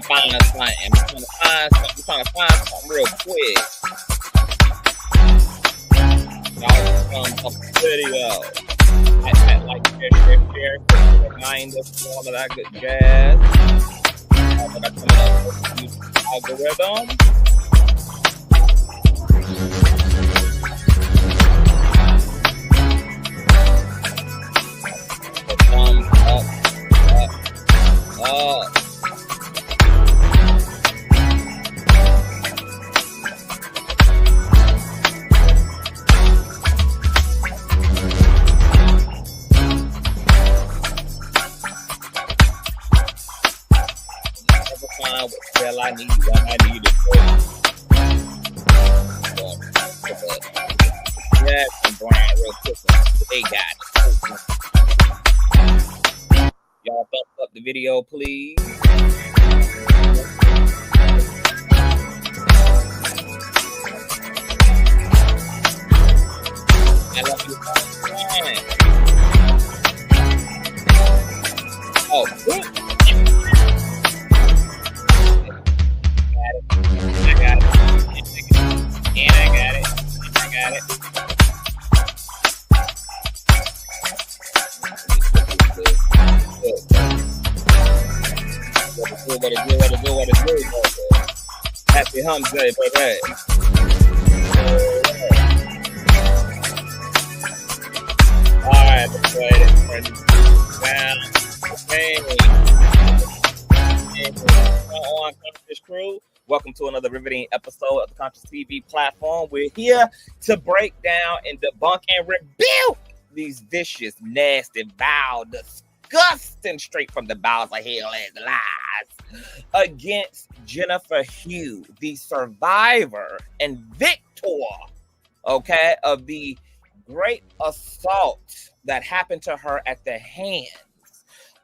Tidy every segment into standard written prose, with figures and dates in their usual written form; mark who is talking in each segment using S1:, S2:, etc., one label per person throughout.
S1: trying to find something. We're trying to find something real quick. Y'all thumbs up the video. Like, share. Remind us all of that good jazz. All of that coming up with the YouTube algorithm. Thumbs up. What I need it for. Yeah, some brand real quick. They got it. Y'all thumbs up the video, please. I love you. Oh, I got it. What it do. Happy hump day, baby. Alright, let's go ahead and turn this down. On Conscious Crew. Welcome to another riveting episode of the Consciouztv platform. We're here to break down and debunk and rebuke these vicious, nasty, vile, disgusting, straight from the bowels of hell as lies against Jennifer Hough, the survivor and victor, okay, of the great assault that happened to her at the hands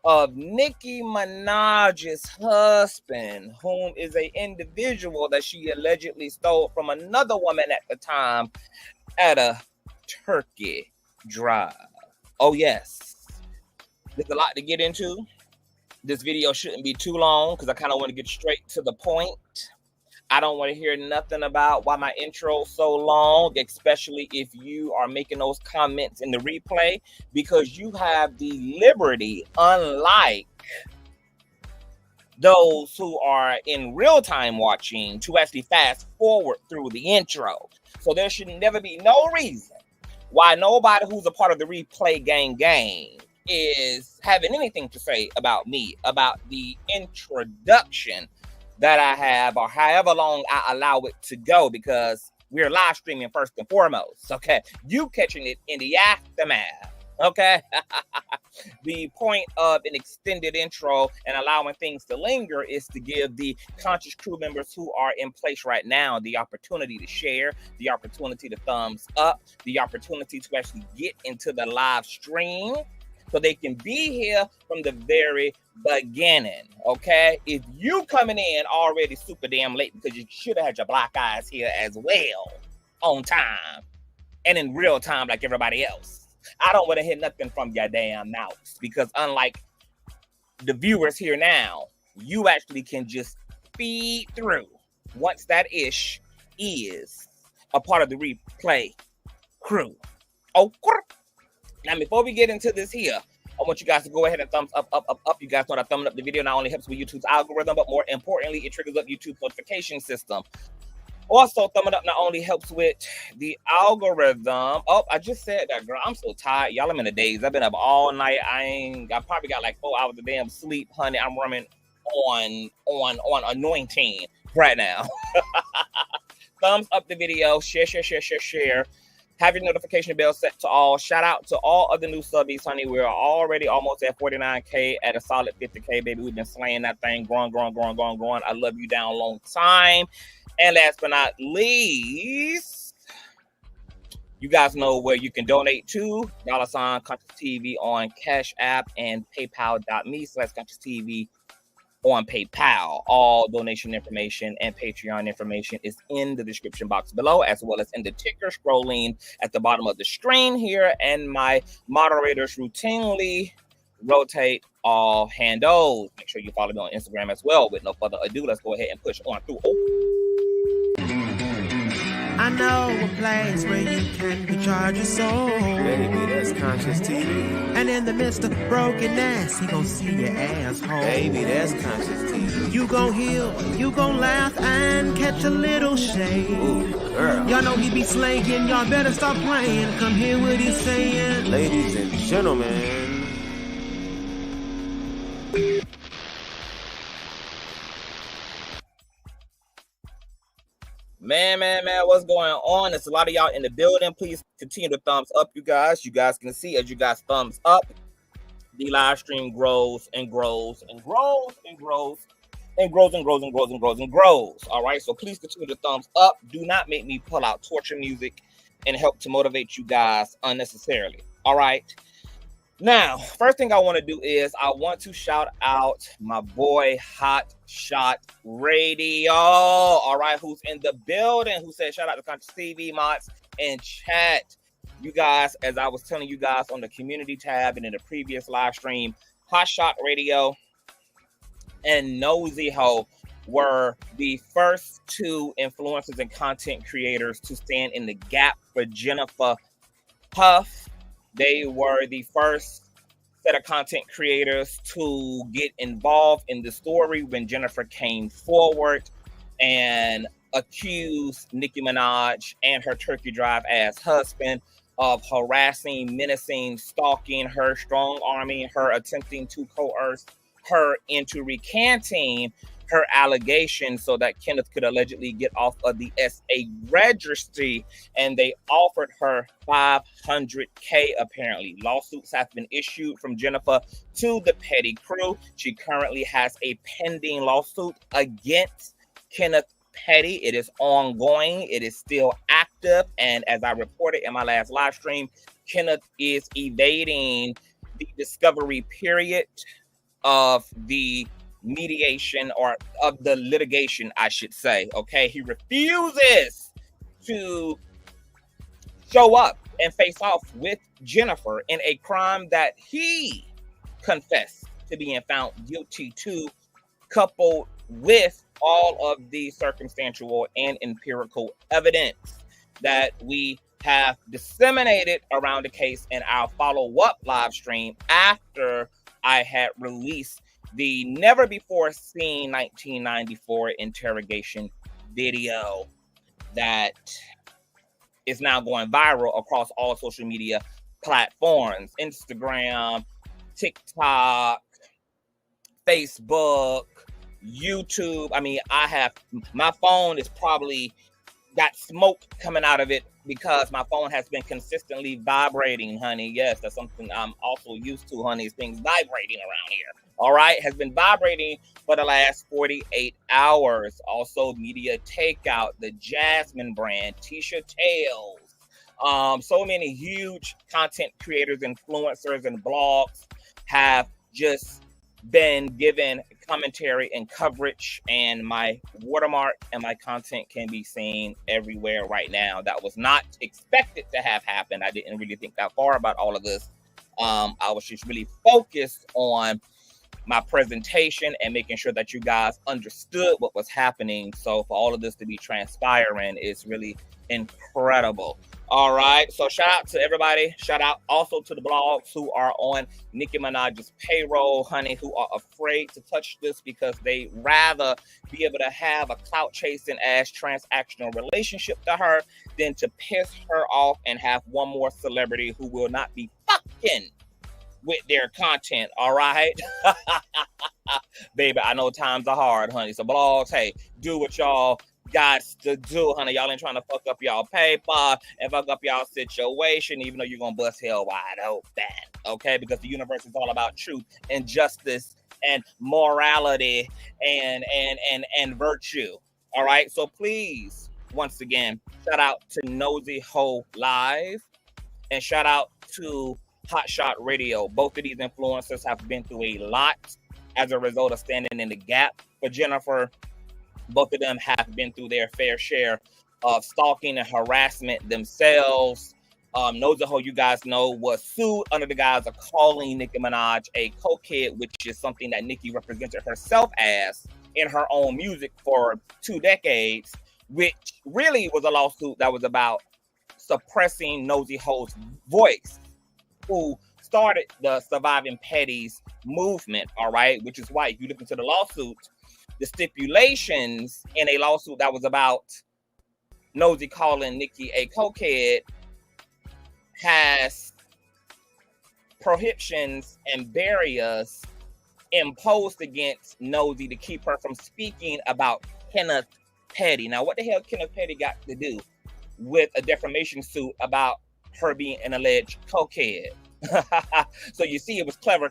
S1: of Nicki Minaj's husband, whom is an individual that she allegedly stole from another woman at the time at a turkey drive. Oh, yes. There's a lot to get into. This video shouldn't be too long because I kind of want to get straight to the point. I don't want to hear nothing about why my intro is so long, especially if you are making those comments in the replay, because you have the liberty, unlike those who are in real time watching, to actually fast forward through the intro. So there should never be no reason why nobody who's a part of the replay gang is having anything to say about me, about the introduction that I have, or however long I allow it to go, because we're live streaming first and foremost, okay? You catching it in the aftermath, okay? The point of an extended intro and allowing things to linger is to give the conscious crew members who are in place right now the opportunity to share, the opportunity to thumbs up, the opportunity to actually get into the live stream, so they can be here from the very beginning, okay? If you coming in already super damn late because you should have had your black eyes here as well, on time, and in real time like everybody else, I don't want to hear nothing from your damn mouths, because unlike the viewers here now, you actually can just feed through once that ish is a part of the replay crew. Oh, now, before we get into this here, I want you guys to go ahead and thumbs up. You guys know that thumbing up the video not only helps with YouTube's algorithm, but more importantly, it triggers up YouTube's notification system. Also, thumbing up not only helps with the algorithm. Oh, I just said that, girl. I'm so tired. Y'all, I'm in the days. I've been up all night. I probably got like 4 hours of damn sleep, honey. I'm running on anointing right now. Thumbs up the video. Share. Have your notification bell set to all. Shout out to all of the new subbies, honey. We're already almost at 49K at a solid 50K, baby. We've been slaying that thing, growing. I love you down a long time. And last but not least, you guys know where you can donate to. $Consciouztv on Cash App and PayPal.me/ConsciouzTV on PayPal. All donation information and Patreon information is in the description box below, as well as in the ticker scrolling at the bottom of the screen here. And my moderators routinely rotate all handles. Make sure you follow me on Instagram as well. With no further ado, let's go ahead and push on through.
S2: I know a place where you can recharge your soul.
S3: Baby, that's Consciouztv.
S2: And in the midst of brokenness, he gon' see your asshole.
S3: Baby, that's Consciouztv.
S2: You gon' heal, you gon' laugh and catch a little shade.
S3: Ooh, girl.
S2: Y'all know he be slaying, y'all better stop playing. Come hear what he's saying.
S3: Ladies and gentlemen.
S1: Man, what's going on? There's a lot of y'all in the building. Please continue to thumbs up, you guys. You guys can see as you guys thumbs up, the live stream grows and grows and grows and grows and grows and grows and grows and grows and grows. All right, so please continue to thumbs up. Do not make me pull out torture music and help to motivate you guys unnecessarily. All right. Now, first thing I want to do is I want to shout out my boy Hot Shot Radio, all right, who's in the building, who said shout out to Consciouztv mods and chat. You guys, as I was telling you guys on the community tab and in the previous live stream, Hot Shot Radio and Nosy Ho were the first two influencers and content creators to stand in the gap for Jennifer Hough. They were the first set of content creators to get involved in the story when Jennifer came forward and accused Nicki Minaj and her Turkey Drive ass husband of harassing, menacing, stalking her, strong-arming her, attempting to coerce her into recanting her allegation so that Kenneth could allegedly get off of the SA registry, and they offered her $500K apparently. Lawsuits have been issued from Jennifer to the Petty crew. She currently has a pending lawsuit against Kenneth Petty. It is ongoing. It is still active, and as I reported in my last live stream, Kenneth is evading the discovery period of the mediation or of the litigation, I should say. Okay, he refuses to show up and face off with Jennifer in a crime that he confessed to being found guilty to, coupled with all of the circumstantial and empirical evidence that we have disseminated around the case in our follow-up live stream after I had released the never before seen 1994 interrogation video that is now going viral across all social media platforms: Instagram, TikTok, Facebook, YouTube. I mean, my phone is probably got smoke coming out of it because my phone has been consistently vibrating, honey. Yes, that's something I'm also used to, honey, is things vibrating around here. All right, has been vibrating for the last 48 hours. Also, Media Takeout, the Jasmine brand, Tisha Tales. So many huge content creators, influencers, and blogs have just been given commentary and coverage, and my watermark and my content can be seen everywhere right now. That was not expected to have happened. I didn't really think that far about all of this. I was just really focused on my presentation and making sure that you guys understood what was happening. So for all of this to be transpiring is really incredible. All right, so shout out to everybody. Shout out also to the blogs who are on Nicki Minaj's payroll, honey, who are afraid to touch this because they rather be able to have a clout chasing ass transactional relationship to her than to piss her off and have one more celebrity who will not be fucking with their content. All right. Baby, I know times are hard, honey. So blogs, hey, do what y'all got to do, honey. Y'all ain't trying to fuck up y'all paper and fuck up y'all situation, even though you're gonna bust hell wide open. Okay, because the universe is all about truth and justice and morality and virtue. All right. So please, once again, shout out to Nosy Ho Live and shout out to Hot Shot Radio. Both of these influencers have been through a lot as a result of standing in the gap for Jennifer. Both of them have been through their fair share of stalking and harassment themselves. Nosy Ho, you guys know, was sued under the guise of calling Nicki Minaj a cokehead, which is something that Nicki represented herself as in her own music for 2 decades, which really was a lawsuit that was about suppressing Nosy Ho's voice, who started the Surviving Petties movement, all right? Which is why if you look into the lawsuit, the stipulations in a lawsuit that was about Nosy calling Nicki a cokehead has prohibitions and barriers imposed against Nosy to keep her from speaking about Kenneth Petty. Now, what the hell Kenneth Petty got to do with a defamation suit about her being an alleged cokehead? So you see, it was clever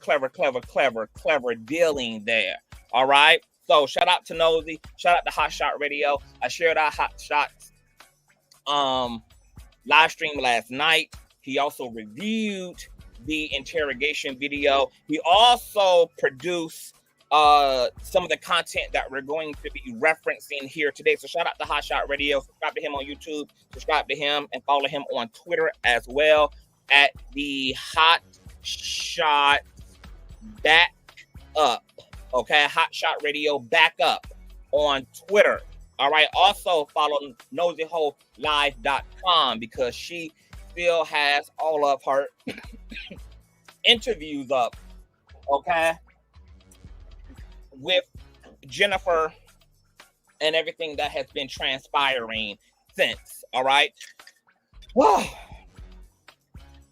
S1: dealing there. All right. So shout out to Nosy. Shout out to Hot Shot Radio. I shared our Hot Shots live stream last night. He also reviewed the interrogation video. He also produced some of the content that we're going to be referencing here today. So shout out to Hot Shot Radio. Subscribe to him on YouTube. Subscribe to him and follow him on Twitter as well at the Hot Shot Back Up. Okay, Hot Shot Radio Back Up on Twitter. All right. Also follow NosyHoLive.com because she still has all of her interviews up, okay, with Jennifer and everything that has been transpiring since. All right. Whoa.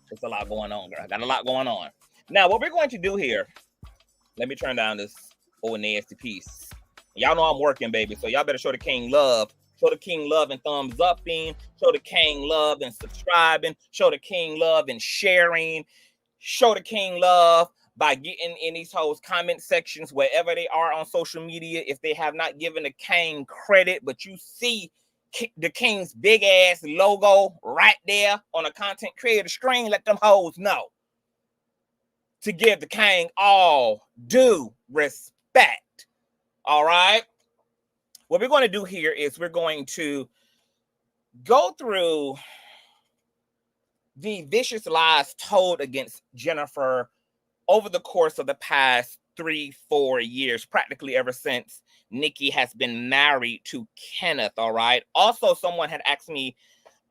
S1: There's a lot going on, girl. I got a lot going on. Now, what we're going to do here, let me turn down this old nasty piece. Y'all know I'm working, baby, so y'all better show the king love. Show the king love and thumbs upping. Show the king love and subscribing. Show the king love and sharing. Show the king love by getting in these hoes' comment sections wherever they are on social media. If they have not given the king credit, but you see the king's big ass logo right there on a content creator screen, let them hoes know to give the king all due respect. All right. What we're going to do here is we're going to go through the vicious lies told against Jennifer over the course of the past 3-4 years, practically ever since Nicki has been married to Kenneth. All right. Also, someone had asked me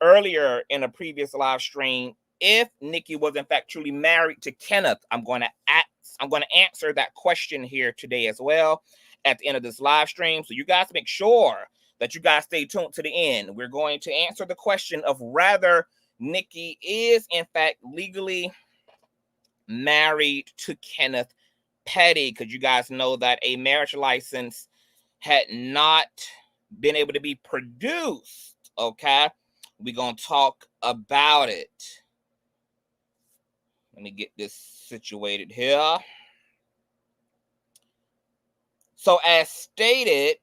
S1: earlier in a previous live stream if Nicki was in fact truly married to Kenneth. I'm going to answer that question here today as well at the end of this live stream. So you guys make sure that you guys stay tuned to the end. We're going to answer the question of whether Nicki is in fact legally married to Kenneth Petty, because you guys know that a marriage license had not been able to be produced. Okay, we're going to talk about it. Let me get this situated here. So as stated,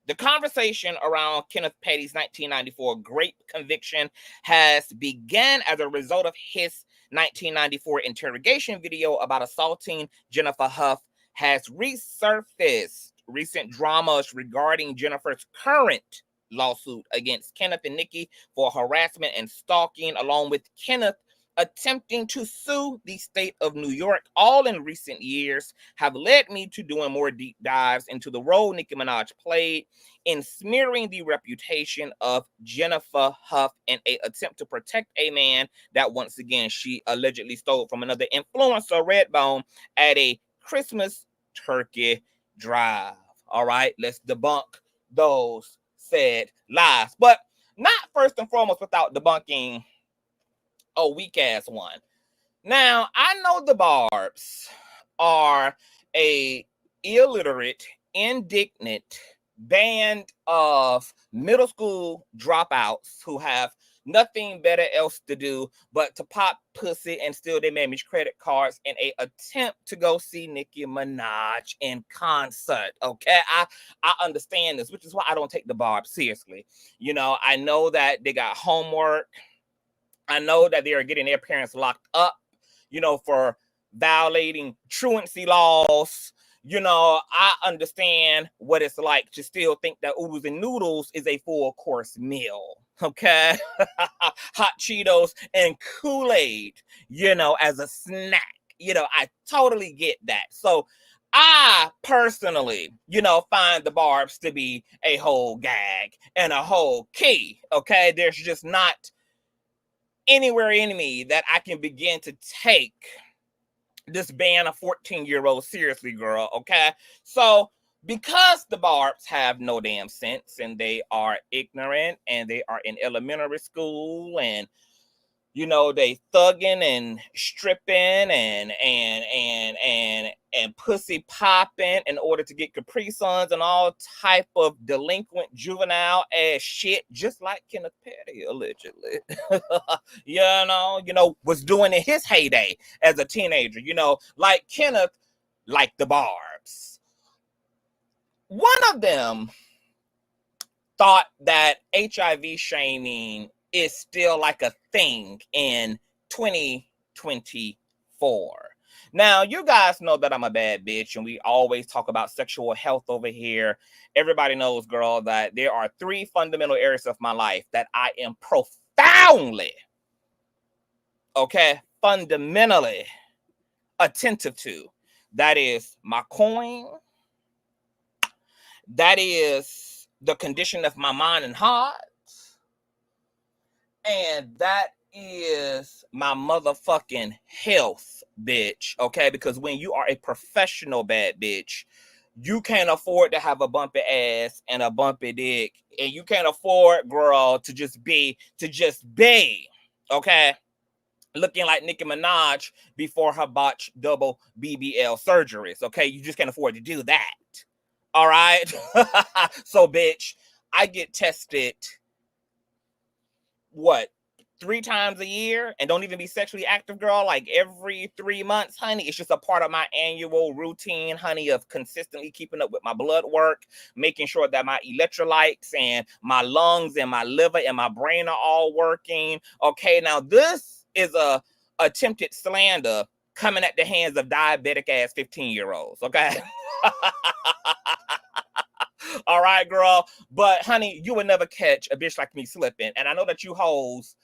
S1: the conversation around Kenneth Petty's 1994 grape conviction has begun as a result of his 1994 interrogation video about assaulting Jennifer Hough has resurfaced. Recent dramas regarding Jennifer's current lawsuit against Kenneth and Nicki for harassment and stalking, along with Kenneth attempting to sue the state of New York, all in recent years, have led me to doing more deep dives into the role Nicki Minaj played in smearing the reputation of Jennifer Hough in an attempt to protect a man that, once again, she allegedly stole from another influencer, Redbone, at a Christmas turkey drive. All right, let's debunk those said lies, but not first and foremost without debunking a weak ass one. Now, I know the Barbs are a illiterate, indignant band of middle school dropouts who have nothing better else to do but to pop pussy and steal their mammies credit cards in a attempt to go see Nicki Minaj in concert. Okay, I understand this, which is why I don't take the Barbs seriously. You know, I know that they got homework. I know that they are getting their parents locked up, you know, for violating truancy laws. You know, I understand what it's like to still think that oodles and noodles is a full course meal. okay? Hot Cheetos and Kool-Aid, as a snack. I totally get that. So I personally, find the barbs to be a whole gag and a whole key, okay? There's just not anywhere in me that I can begin to take this ban a 14-year-old seriously, girl, okay? So because the barbs have no damn sense and they are ignorant and they are in elementary school and they thugging and stripping and pussy popping in order to get Capri Suns and all type of delinquent juvenile ass shit, just like Kenneth Petty allegedly, was doing in his heyday as a teenager, like Kenneth, like the barbs. One of them thought that HIV shaming is still like a thing in 2024. Now, you guys know that I'm a bad bitch and we always talk about sexual health over here. Everybody knows, girl, that there are 3 fundamental areas of my life that I am profoundly, fundamentally attentive to. That is my coin. That is the condition of my mind and heart. And that is my motherfucking health, bitch, okay? Because when you are a professional bad bitch, you can't afford to have a bumpy ass and a bumpy dick. And you can't afford, girl, to just be, okay? Looking like Nicki Minaj before her botched double BBL surgeries, okay? You just can't afford to do that, all right? So, bitch, I get tested 3 times a year and don't even be sexually active, girl, like every 3 months, honey. It's just a part of my annual routine, honey, of consistently keeping up with my blood work, making sure that my electrolytes and my lungs and my liver and my brain are all working. Okay, now this is a attempted slander coming at the hands of diabetic ass 15-year-olds, okay? All right, girl. But, honey, you would never catch a bitch like me slipping. And I know that you hoes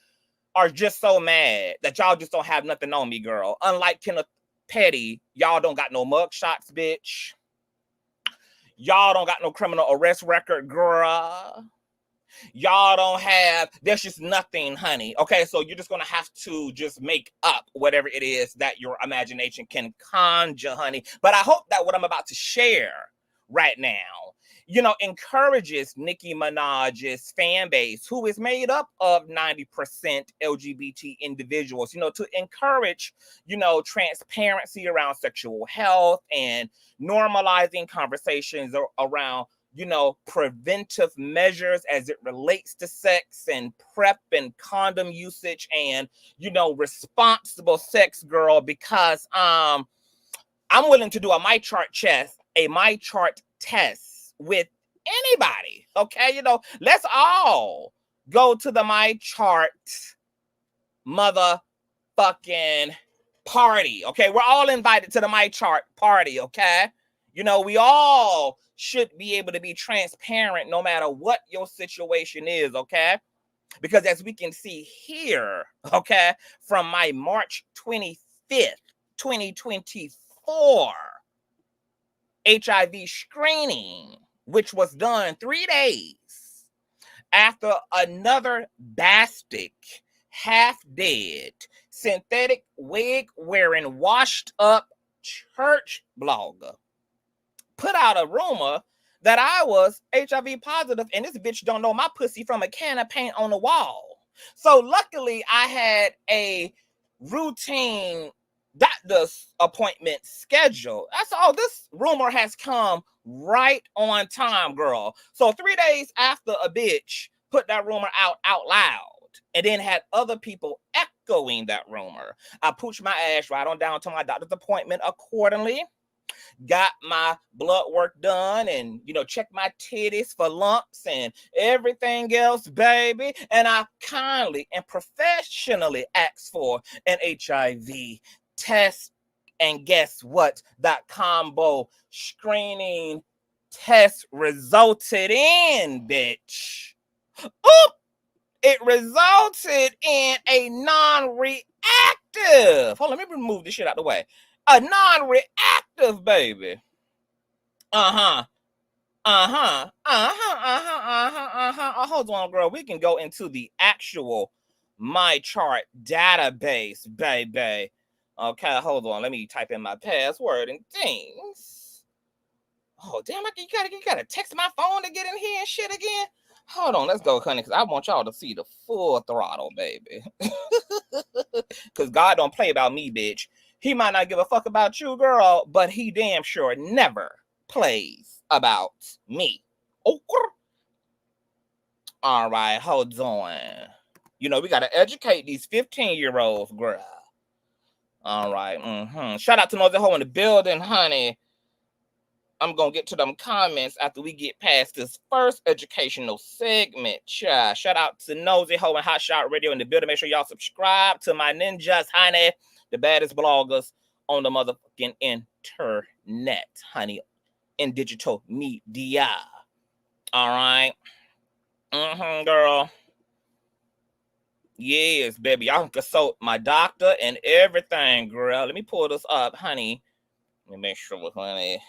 S1: are just so mad that y'all just don't have nothing on me, girl. Unlike Kenneth Petty, y'all don't got no mug shots, bitch. Y'all don't got no criminal arrest record, girl. Y'all don't have, there's just nothing, honey. Okay, so you're just going to have to just make up whatever it is that your imagination can conjure, honey. But I hope that what I'm about to share right now, encourages Nicki Minaj's fan base, who is made up of 90% LGBT individuals, to encourage, transparency around sexual health and normalizing conversations around, preventive measures as it relates to sex and PrEP and condom usage and, responsible sex, girl, because I'm willing to do a my chart test with anybody, okay? Let's all go to the my chart motherfucking party, okay? We're all invited to the my chart party, okay? We all should be able to be transparent no matter what your situation is, okay? Because as we can see here, okay, from my March 25th, 2024 HIV screening, which was done 3 days after another bastic, half-dead, synthetic wig-wearing, washed-up church blogger put out a rumor that I was HIV positive, and this bitch don't know my pussy from a can of paint on the wall. So luckily, I had a routine doctor's appointment scheduled. That's all. This rumor has come right on time, girl. So 3 days after a bitch put that rumor out loud and then had other people echoing that rumor, I pooched my ass right on down to my doctor's appointment accordingly, got my blood work done and, checked my titties for lumps and everything else, baby. And I kindly and professionally asked for an HIV test. And guess what? That combo screening test resulted in, bitch. Oop! it resulted in a non-reactive. Hold on, let me move this shit out the way. A non-reactive, baby. Uh-huh. Hold on, girl. We can go into the actual My Chart database, baby. Okay, hold on. Let me type in my password and things. Oh, damn, you gotta text my phone to get in here and shit again. Hold on, let's go, honey, because I want y'all to see the full throttle, baby. Because God don't play about me, bitch. He might not give a fuck about you, girl, but he damn sure never plays about me. Okay. All right, hold on. You know, we got to educate these 15-year-olds, girl. All right. Shout out to Nosy Ho in the building, honey. I'm going to get to them comments after we get past this first educational segment. Shout out to Nosy Ho and Hot Shot Radio in the building. Make sure y'all subscribe to my ninjas, honey. The baddest bloggers on the motherfucking internet, honey. In digital media. All right. Girl. Yes, baby. Y'all can consult my doctor and everything, girl. Let me pull this up, honey. Let me make sure, honey.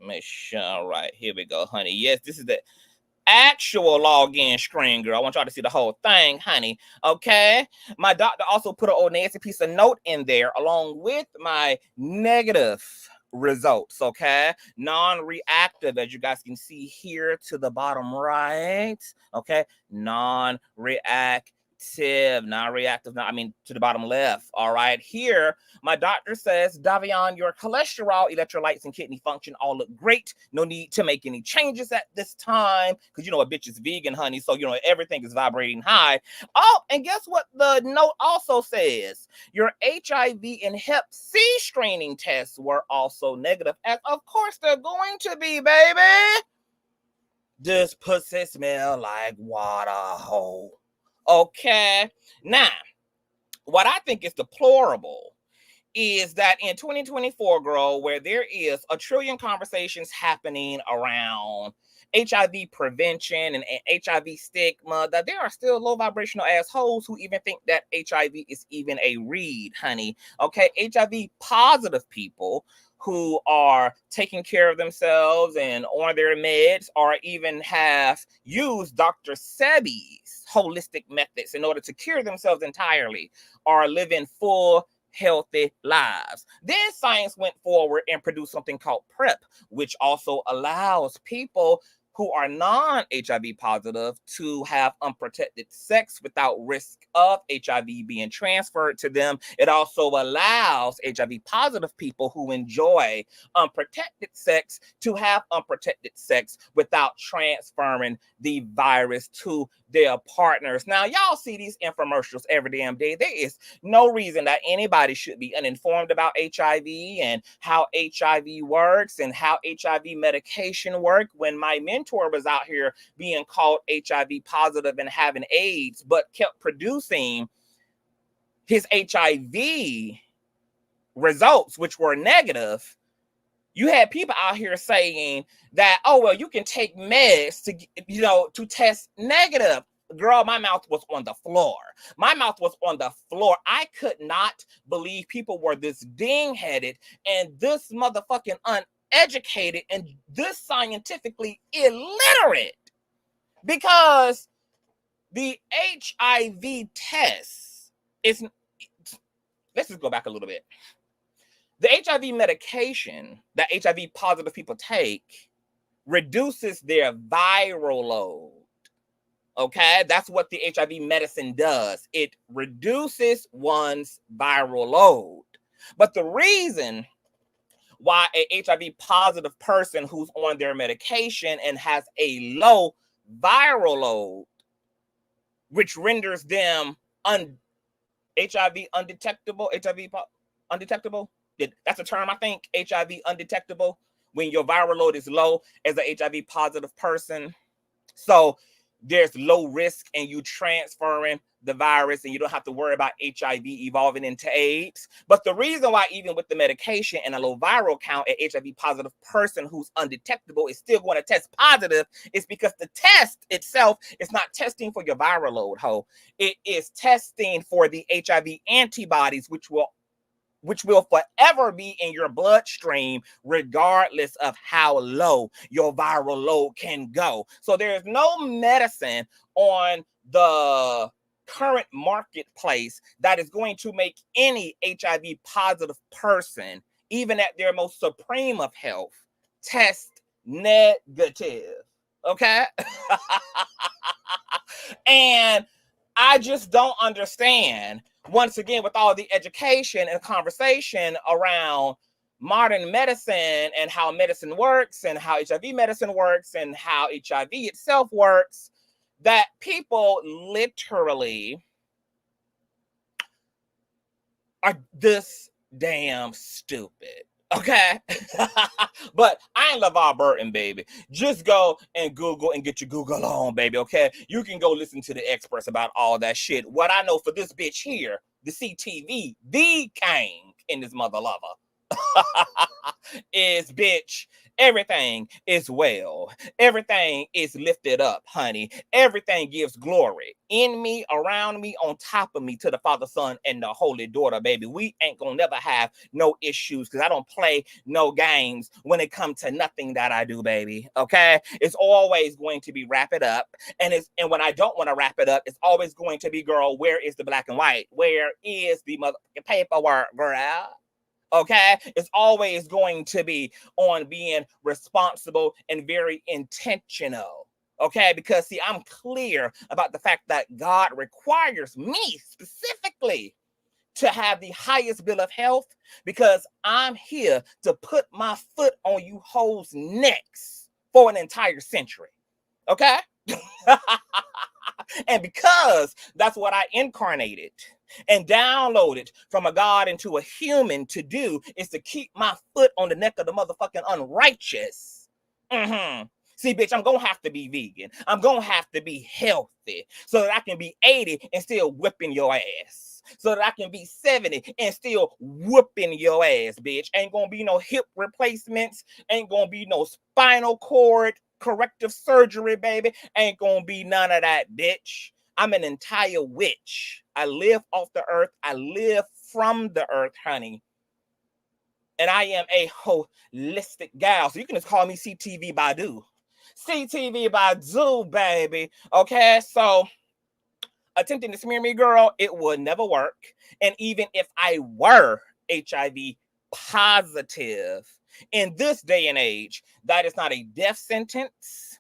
S1: Make sure. All right, here we go, honey. Yes, this is the actual login screen, girl. I want y'all to see the whole thing, honey. Okay. My doctor also put an old nasty piece of note in there along with my negative results. Okay. Non-reactive, as you guys can see here to the bottom right. Okay. Non-reactive. Non-reactive, to the bottom left. All right, here my doctor says, Davion, your cholesterol, electrolytes, and kidney function all look great. No need to make any changes at this time, because you know a bitch is vegan, honey, so you know everything is vibrating high. Oh, and guess what the note also says? Your HIV and Hep C screening tests were also negative, as of course they're going to be, baby. This pussy smell like water hole. Okay. Now, what I think is deplorable is that in 2024, girl, where there is a trillion conversations happening around HIV prevention and HIV stigma, that there are still low vibrational assholes who even think that HIV is even a read, honey. Okay, HIV positive people who are taking care of themselves and on their meds, or even have used Dr. Sebi's holistic methods in order to cure themselves entirely, are living full, healthy lives. Then science went forward and produced something called PrEP, which also allows people who are non-HIV positive to have unprotected sex without risk of HIV being transferred to them. It also allows HIV positive people who enjoy unprotected sex to have unprotected sex without transferring the virus to their partners. Now, y'all see these infomercials every damn day. There is no reason that anybody should be uninformed about HIV and how HIV works and how HIV medication work, when my mentor was out here being called HIV positive and having AIDS, but kept producing his HIV results, which were negative. You had people out here saying that, oh, well, you can take meds to test negative. Girl, my mouth was on the floor. My mouth was on the floor. I could not believe people were this ding-headed and this motherfucking uneducated and this scientifically illiterate, because the HIV test is, let's just go back a little bit. The HIV medication that HIV positive people take reduces their viral load. Okay, that's what the HIV medicine does. It reduces one's viral load. But the reason why a HIV positive person who's on their medication and has a low viral load, which renders them HIV undetectable, that's a term, I think, HIV undetectable, when your viral load is low as an HIV positive person. So there's low risk and you transferring the virus and you don't have to worry about HIV evolving into AIDS. But the reason why, even with the medication and a low viral count, an HIV positive person who's undetectable is still going to test positive is because the test itself is not testing for your viral load, ho. It is testing for the HIV antibodies, which will forever be in your bloodstream, regardless of how low your viral load can go. So there's no medicine on the current marketplace that is going to make any HIV positive person, even at their most supreme of health, test negative. Okay? And I just don't understand, once again, with all the education and conversation around modern medicine and how medicine works and how HIV medicine works and how HIV itself works, that people literally are this damn stupid. Okay? But I ain't LeVar Burton, baby. Just go and Google and get your Google on, baby, okay? You can go listen to the experts about all that shit. What I know for this bitch here, the CTV, the king in this mother lover, is, bitch, everything is well. Everything is lifted up, honey. Everything gives glory in me, around me, on top of me, to the Father, Son, and the Holy Daughter, baby. We ain't gonna never have no issues because I don't play no games when it comes to nothing that I do, baby. Okay? It's always going to be wrap it up. And when I don't want to wrap it up, it's always going to be, girl, where is the black and white? Where is the motherfucking paperwork, girl? Okay, it's always going to be on being responsible and very intentional. Okay, because see, I'm clear about the fact that God requires me specifically to have the highest bill of health because I'm here to put my foot on you hoes' necks for an entire century. Okay? And because that's what I incarnated and downloaded from a God into a human to do, is to keep my foot on the neck of the motherfucking unrighteous. See, bitch, I'm gonna have to be vegan. I'm gonna have to be healthy so that I can be 80 and still whipping your ass. So that I can be 70 and still whooping your ass, bitch. Ain't gonna be no hip replacements. Ain't gonna be no spinal cord corrective surgery, baby. Ain't gonna be none of that, bitch. I'm an entire witch. I live off the earth. I live from the earth, honey. And I am a holistic gal. So you can just call me CTV Badu. CTV Badu, baby. Okay, so attempting to smear me, girl, it would never work. And even if I were HIV positive, in this day and age, that is not a death sentence.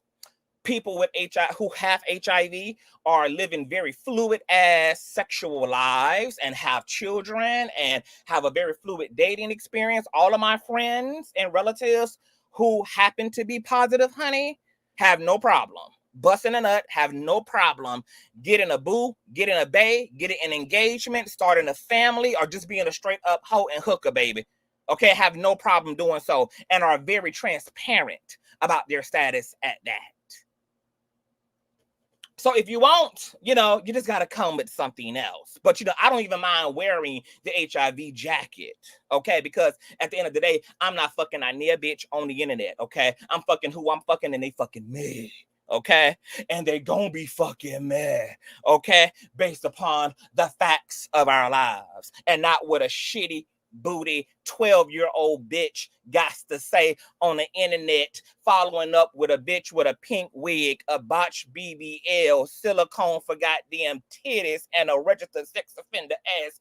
S1: People with HIV who have HIV are living very fluid ass sexual lives and have children and have a very fluid dating experience. All of my friends and relatives who happen to be positive, honey, have no problem busting a nut, have no problem getting a boo, getting a bae, getting an engagement, starting a family, or just being a straight up hoe and hooker, baby. Okay, have no problem doing so and are very transparent about their status at that. So if you want, you just got to come with something else. But, I don't even mind wearing the HIV jacket, okay? Because at the end of the day, I'm not fucking a near bitch on the internet, okay? I'm fucking who I'm fucking and they fucking me, okay? And they gonna be fucking me, okay? Based upon the facts of our lives and not what a shitty booty 12-year-old bitch got to say on the internet, following up with a bitch with a pink wig, a botched BBL, silicone for goddamn titties, and a registered sex offender ass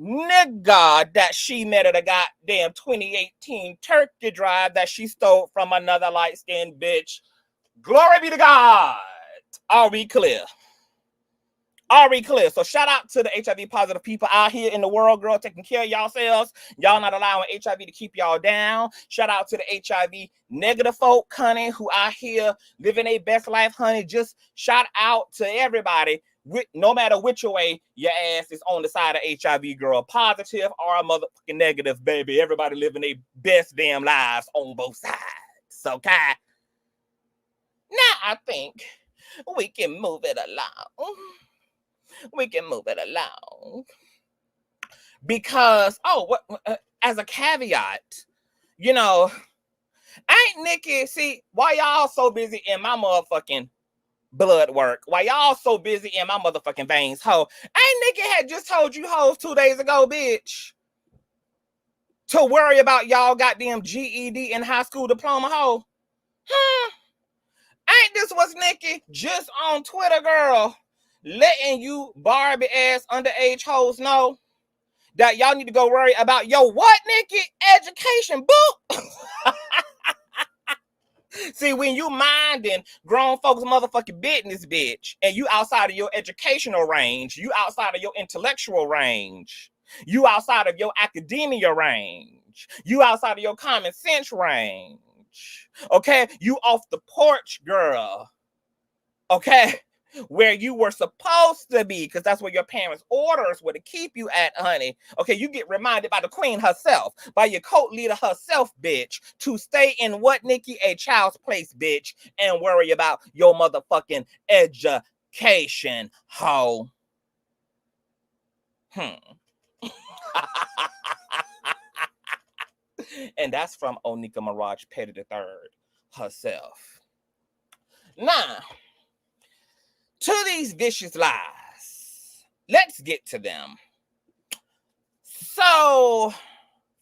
S1: nigga that she met at a goddamn 2018 turkey drive that she stole from another light-skinned bitch. Glory be to God. Are we clear? Are we clear? So shout out to the HIV positive people out here in the world, girl, taking care of yourselves. Y'all not allowing HIV to keep y'all down. Shout out to the HIV negative folk, honey, who out here living their best life, honey. Just shout out to everybody. No matter which way your ass is on the side of HIV, girl, positive or motherfucking negative, baby. Everybody living their best damn lives on both sides. Okay? Now I think We can move it along. We can move it along. Because, as a caveat, you know, ain't Nicki, see, why y'all so busy in my motherfucking blood work? Why y'all so busy in my motherfucking veins, ho? Ain't Nicki had just told you hoes 2 days ago, bitch, to worry about y'all goddamn GED and high school diploma, ho? Ain't this what's Nicki just on Twitter, girl, letting you Barbie ass underage hoes know that y'all need to go worry about your what, Nicki? Education, boo. See, when you minding grown folks' motherfucking business, bitch, and you outside of your educational range, you outside of your intellectual range, you outside of your academia range, you outside of your common sense range, okay? You off the porch, girl, okay? Where you were supposed to be, because that's where your parents' orders were to keep you at, honey. Okay, you get reminded by the queen herself, by your cult leader herself, bitch, to stay in what, Nicki? A child's place, bitch, and worry about your motherfucking education, ho. And that's from Nicki Minaj Petty III herself. Now, to these vicious lies, let's get to them. So,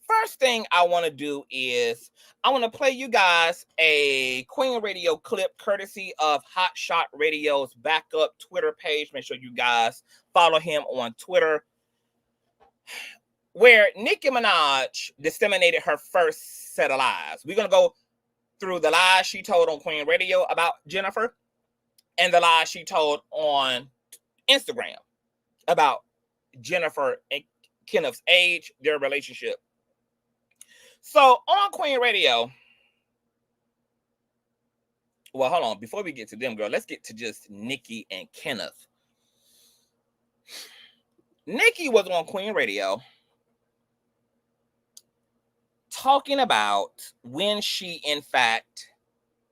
S1: first thing I want to do is I want to play you guys a Queen Radio clip courtesy of Hot Shot Radio's backup Twitter page. Make sure you guys follow him on Twitter, where Nicki Minaj disseminated her first set of lies. We're going to go through the lies she told on Queen Radio about Jennifer and the lies she told on Instagram about Jennifer and Kenneth's age, their relationship. So on Queen Radio, well, hold on. Before we get to them, girl, let's get to just Nicki and Kenneth. Nicki was on Queen Radio talking about when she, in fact,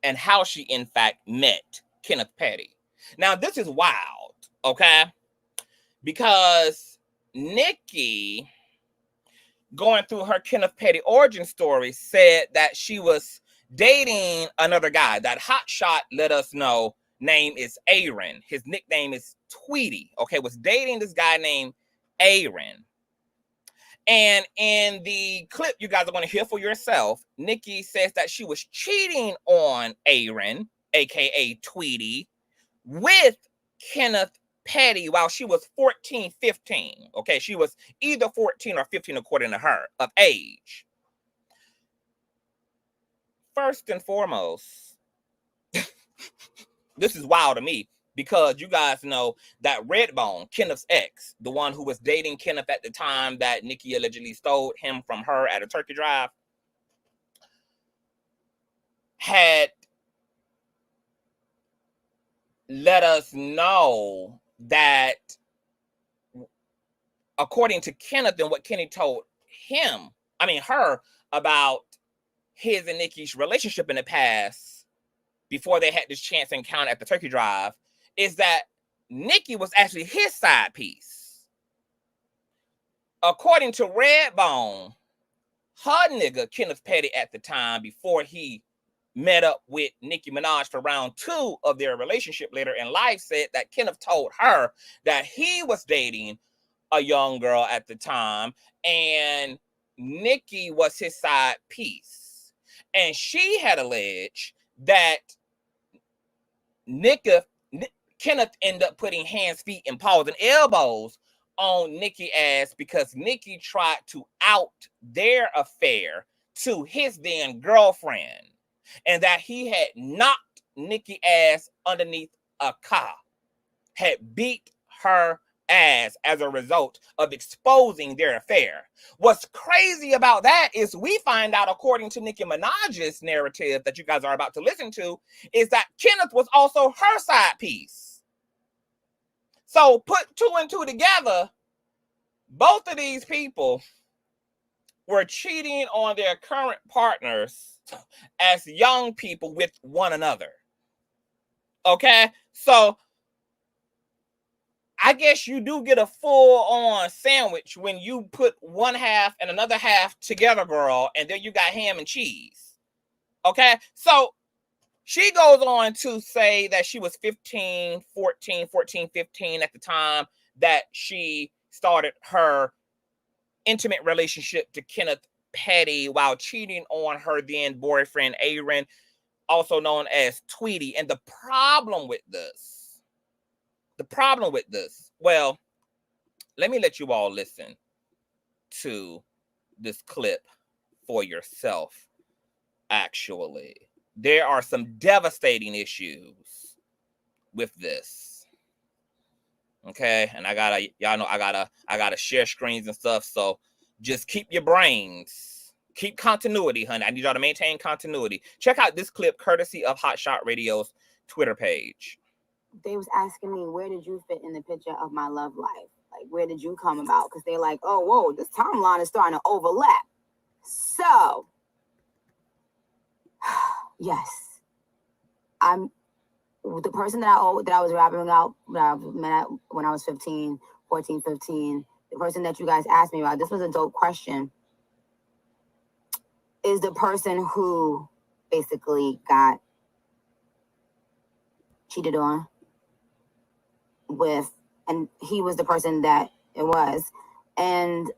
S1: and how she, in fact, met Kenneth Petty. Now, this is wild, okay? Because Nicki, going through her Kenneth Petty origin story, said that she was dating another guy. That Hot Shot let us know name is Aaron. His nickname is Tweety, okay? Was dating this guy named Aaron. And in the clip you guys are going to hear for yourself, Nicki says that she was cheating on Aaron, aka Tweety, with Kenneth Petty while she was 14, 15. Okay, she was either 14 or 15 according to her, of age. First and foremost, this is wild to me, because you guys know that Redbone, Kenneth's ex, the one who was dating Kenneth at the time that Nicki allegedly stole him from her at a turkey drive, had let us know that, according to Kenneth and what Kenny told her, about his and Nicki's relationship in the past, before they had this chance encounter at the turkey drive, is that Nicki was actually his side piece. According to Redbone, her nigga, Kenneth Petty, at the time, before he met up with Nicki Minaj for round 2 of their relationship later in life, said that Kenneth told her that he was dating a young girl at the time, and Nicki was his side piece. And she had alleged that Kenneth ended up putting hands, feet, and paws and elbows on Nicki ass because Nicki tried to out their affair to his then girlfriend, and that he had knocked Nicki ass underneath a car, had beat her ass as a result of exposing their affair. What's crazy about that is we find out, according to Nicki Minaj's narrative that you guys are about to listen to, is that Kenneth was also her side piece. So put 2 and 2 together, both of these people were cheating on their current partners as young people with one another. Okay, so I guess you do get a full-on sandwich when you put one half and another half together, girl, and then you got ham and cheese. Okay, so she goes on to say that she was 15, 14, 15 at the time that she started her intimate relationship to Kenneth Petty while cheating on her then boyfriend, Aaron, also known as Tweety. And the problem with this, well, let me let you all listen to this clip for yourself, actually. There are some devastating issues with this. Okay, and y'all know I gotta share screens and stuff, so just keep your brains, keep continuity, honey. I need y'all to maintain continuity. Check out this clip courtesy of Hot Shot Radio's Twitter page.
S4: They was asking me, where did you fit in the picture of my love life? Like, where did you come about? Because they're like, oh, whoa, this timeline is starting to overlap. So, yes, I'm the person that I was rapping about that I met when I was 15, the person that you guys asked me about, this was a dope question, is the person who basically got cheated on with, and he was the person that it was. And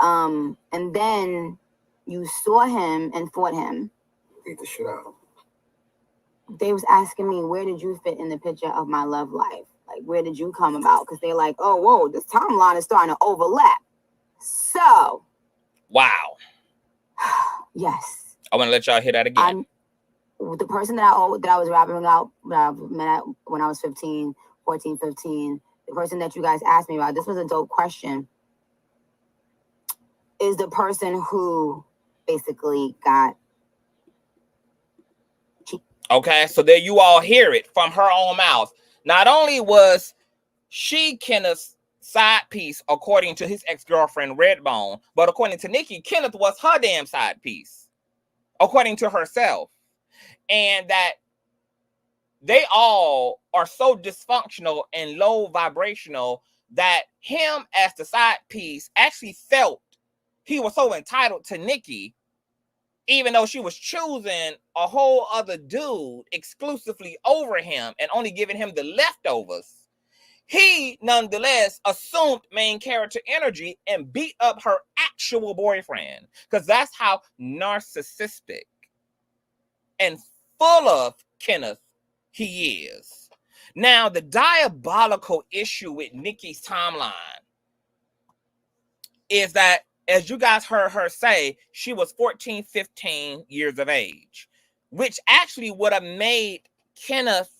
S4: then you saw him and fought him.
S5: Beat the shit out.
S4: They was asking me, where did you fit in the picture of my love life? Like, where did you come about? Because they're like, oh, whoa, this timeline is starting to overlap. So.
S1: Wow.
S4: Yes.
S1: I want to let y'all hear that again.
S4: The person that I was rapping about that I met when I was 15, the person that you guys asked me about, this was a dope question, is the person who basically got cheated.
S1: Okay, so there you all hear it from her own mouth. Not only was she Kenneth's side piece, according to his ex-girlfriend Redbone, but according to Nicki, Kenneth was her damn side piece, according to herself. And that they all are so dysfunctional and low vibrational that him as the side piece actually felt he was so entitled to Nicki, even though she was choosing a whole other dude exclusively over him and only giving him the leftovers. He nonetheless assumed main character energy and beat up her actual boyfriend, because that's how narcissistic and full of Kenneth he is. Now, the diabolical issue with Nicki's timeline is that, as you guys heard her say, she was 14, 15 years of age, which actually would have made Kenneth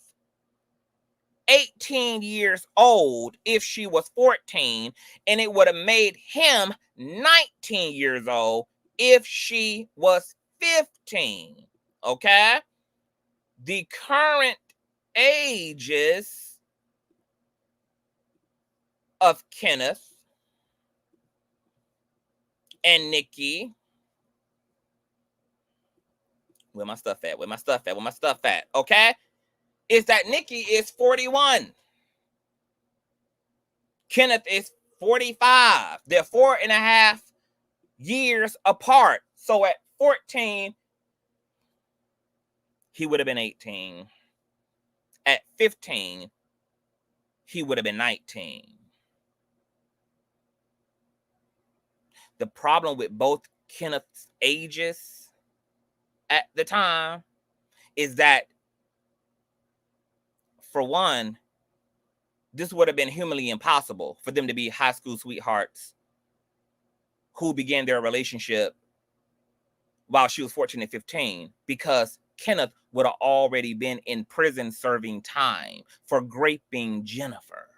S1: 18 years old if she was 14, and it would have made him 19 years old if she was 15. Okay? The current ages of Kenneth and Nicki. Where my stuff at? Okay? Is that Nicki is 41. Kenneth is 45. They're 4.5 years apart. So at 14, he would have been 18. At 15, he would have been 19. The problem with both Kenneth's ages at the time is that, for one, this would have been humanly impossible for them to be high school sweethearts who began their relationship while she was 14 and 15, because Kenneth would have already been in prison serving time for raping Jennifer.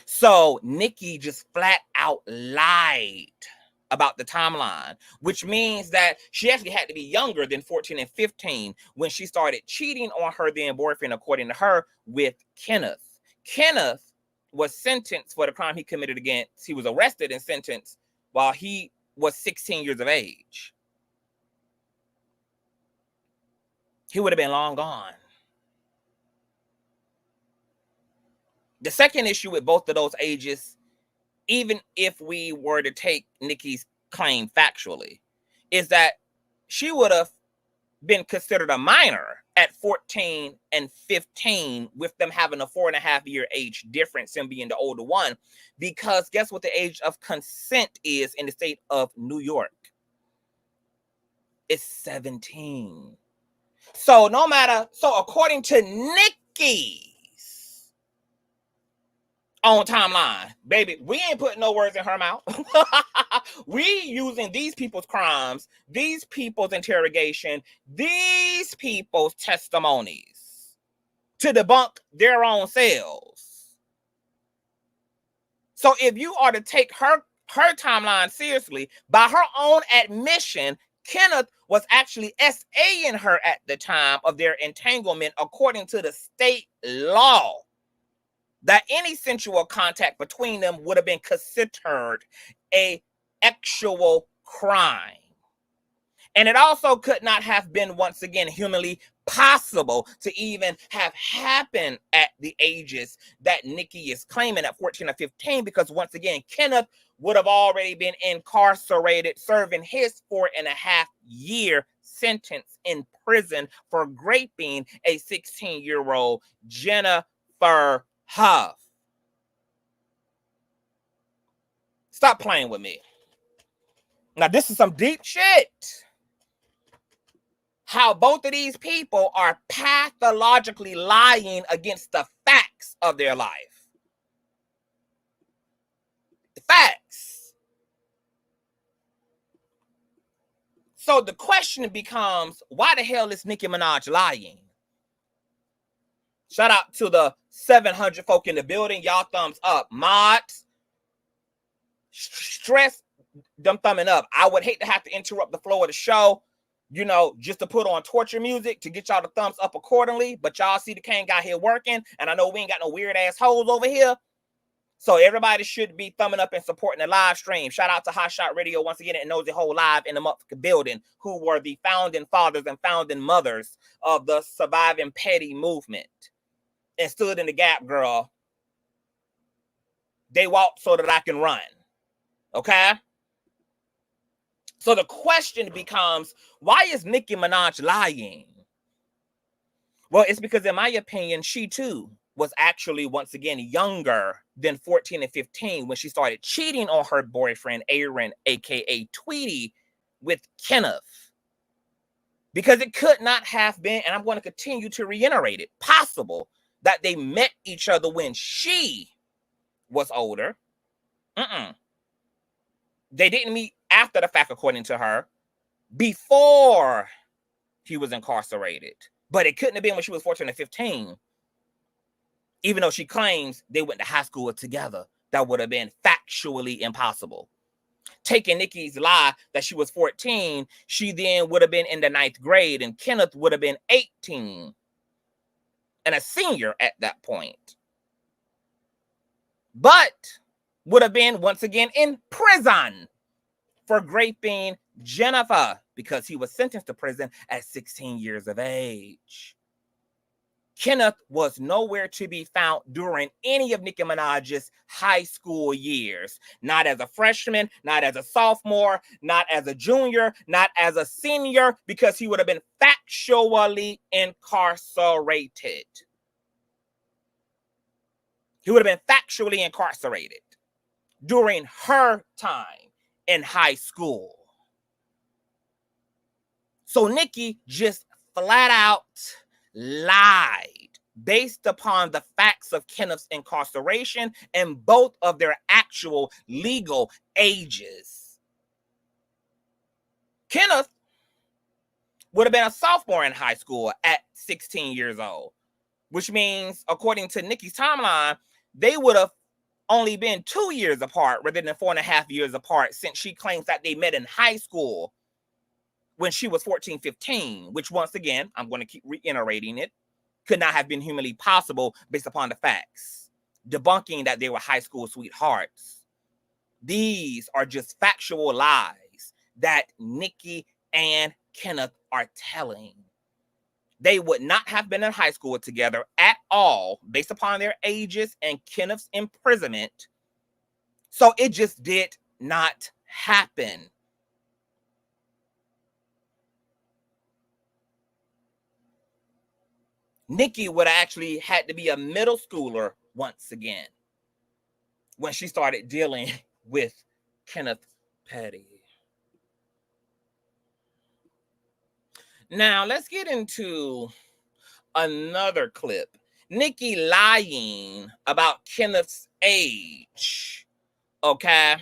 S1: So Nicki just flat out lied about the timeline, which means that she actually had to be younger than 14 and 15 when she started cheating on her then boyfriend, according to her, with Kenneth. Kenneth was sentenced for the crime he committed against. He was arrested and sentenced while he was 16 years of age. he would have been long gone. The second issue with both of those ages, even if we were to take Nicki's claim factually, is that she would have been considered a minor at 14 and 15, with them having a 4.5-year age difference and being the older one, because guess what the age of consent is in the state of New York? It's 17. So according to Nicki's on timeline, baby, we ain't putting no words in her mouth. We using these people's crimes, these people's interrogation, these people's testimonies to debunk their own selves. So if you are to take her timeline seriously, by her own admission, Kenneth was actually SAing her at the time of their entanglement, according to the state law, that any sensual contact between them would have been considered a actual crime. And it also could not have been, once again, humanly possible to even have happened at the ages that Nicki is claiming at 14 or 15, because once again, Kenneth would have already been incarcerated, serving his 4.5-year sentence in prison for raping a 16-year-old Jennifer Hough. Stop playing with me. Now, this is some deep shit. How both of these people are pathologically lying against the facts of their life. The facts. So the question becomes, why the hell is Nicki Minaj lying? Shout out to the 700 folk in the building. Y'all thumbs up. Mods, stress, them thumbing up. I would hate to have to interrupt the flow of the show, you know, just to put on torture music to get y'all the thumbs up accordingly. But y'all see the Kane got here working, and I know we ain't got no weird ass hoes over here. So everybody should be thumbing up and supporting the live stream. Shout out to Hot Shot Radio once again, and Nosy Whole Live in the motherfucking building, who were the founding fathers and founding mothers of the Surviving Petty movement and stood in the gap, girl. They walked so that I can run. Okay? So the question becomes, why is Nicki Minaj lying? Well, it's because, in my opinion, she too was actually, once again, younger than 14 and 15 when she started cheating on her boyfriend, Aaron, aka Tweety, with Kenneth. Because it could not have been, and I'm going to continue to reiterate it, possible that they met each other when she was older. They didn't meet after the fact, according to her, before he was incarcerated. But it couldn't have been when she was 14 or 15. Even though she claims they went to high school together. That would have been factually impossible. Taking Nicki's lie that she was 14, she then would have been in the 9th grade, and Kenneth would have been 18 and a senior at that point. But would have been, once again, in prison for raping Jennifer, because he was sentenced to prison at 16 years of age. Kenneth was nowhere to be found during any of Nicki Minaj's high school years. Not as a freshman, not as a sophomore, not as a junior, not as a senior, because he would have been factually incarcerated. He would have been factually incarcerated during her time in high school. So Nicki just flat out lied based upon the facts of Kenneth's incarceration and both of their actual legal ages. Kenneth would have been a sophomore in high school at 16 years old, which means, according to Nicki's timeline, they would have only been 2 years apart rather than 4.5 years apart, since she claims that they met in high school when she was 14, 15, which, once again, I'm going to keep reiterating it, could not have been humanly possible based upon the facts, debunking that they were high school sweethearts. These are just factual lies that Nicki and Kenneth are telling. they would not have been in high school together at all based upon their ages and Kenneth's imprisonment. So it just did not happen. Nicki would have actually had to be a middle schooler once again when she started dealing with Kenneth Petty. Now, let's get into another clip. Nicki lying about Kenneth's age, okay?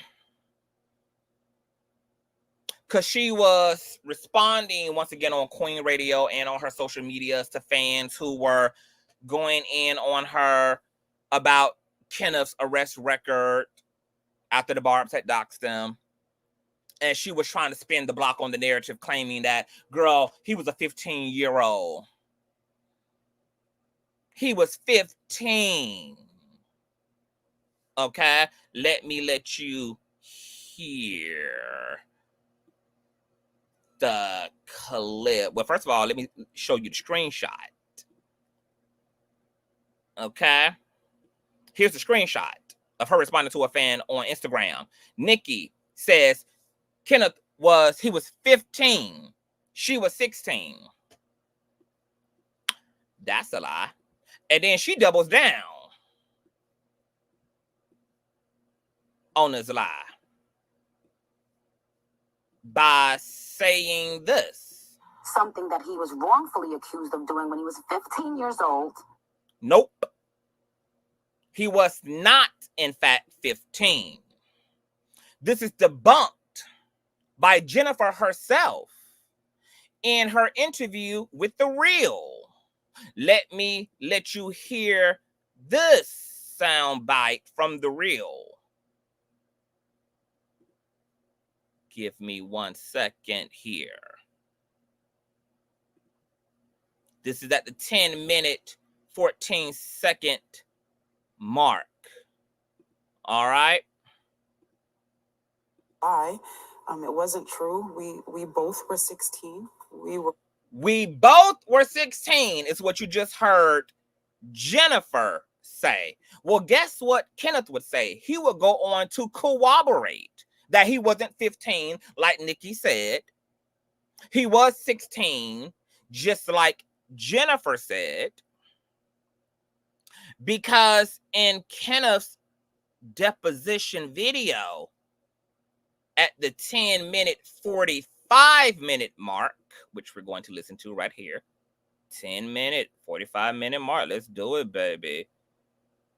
S1: Because she was responding once again on Queen Radio and on her social medias to fans who were going in on her about Kenneth's arrest record after the Barbs had doxed him. And she was trying to spin the block on the narrative, claiming that, girl, he was a 15-year-old. He was 15. Okay? Let me let you hear the clip. Well, first of all, let me show you the screenshot. Okay? Here's the screenshot of her responding to a fan on Instagram. Nicki says Kenneth was 15. She was 16. That's a lie. And then she doubles down on this lie by saying this.
S4: Something that he was wrongfully accused of doing when he was 15 years old.
S1: Nope. He was not, in fact, 15. This is debunked by Jennifer herself in her interview with The Real. Let me let you hear this soundbite from The Real. Give me 1 second here. This is at the 10-minute, 14-second mark. All right.
S5: It wasn't true. We both were 16.
S1: We both were 16 is what you just heard Jennifer say. Well, guess what Kenneth would say? He would go on to corroborate that he wasn't 15, like Nicki said. He was 16, just like Jennifer said, because in Kenneth's deposition video at the 10-minute, 45-minute mark, which we're going to listen to right here, 10-minute, 45-minute mark. Let's do it, baby.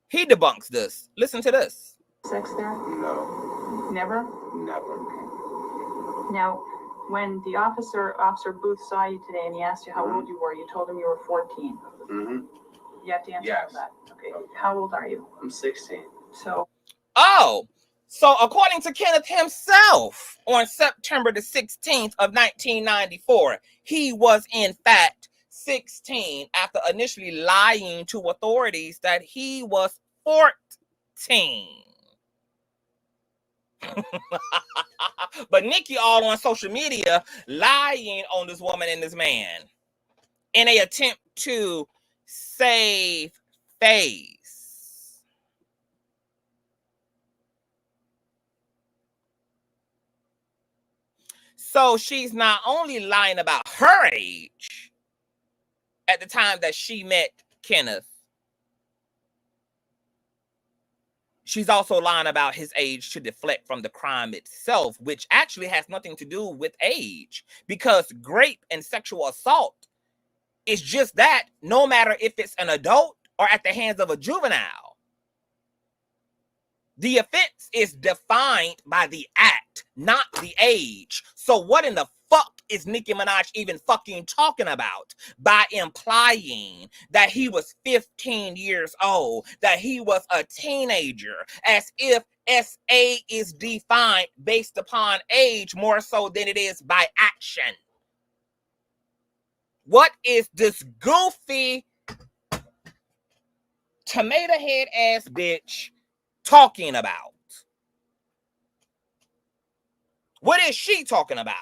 S1: He debunks this. Listen to this.
S6: Sex there?
S7: No.
S6: Never?
S7: Never.
S6: Now, when the Officer Booth saw you today and he asked you how old you were, you told him you were 14.
S7: Mm-hmm.
S6: You have to answer
S7: Yes.
S6: that. Okay. How old are you?
S7: I'm 16.
S6: So.
S1: Oh, so according to Kenneth himself, on September the 16th of 1994, he was in fact 16 after initially lying to authorities that he was 14. But Nicki all on social media lying on this woman and this man in an attempt to save face. So she's not only lying about her age at the time that she met Kenneth, she's also lying about his age to deflect from the crime itself, which actually has nothing to do with age, because rape and sexual assault is just that, no matter if it's an adult or at the hands of a juvenile. The offense is defined by the act, not the age. So what in the fuck is Nicki Minaj even fucking talking about by implying that he was 15 years old, that he was a teenager, as if SA is defined based upon age more so than it is by action? What is this goofy tomato head ass bitch talking about? What is she talking about?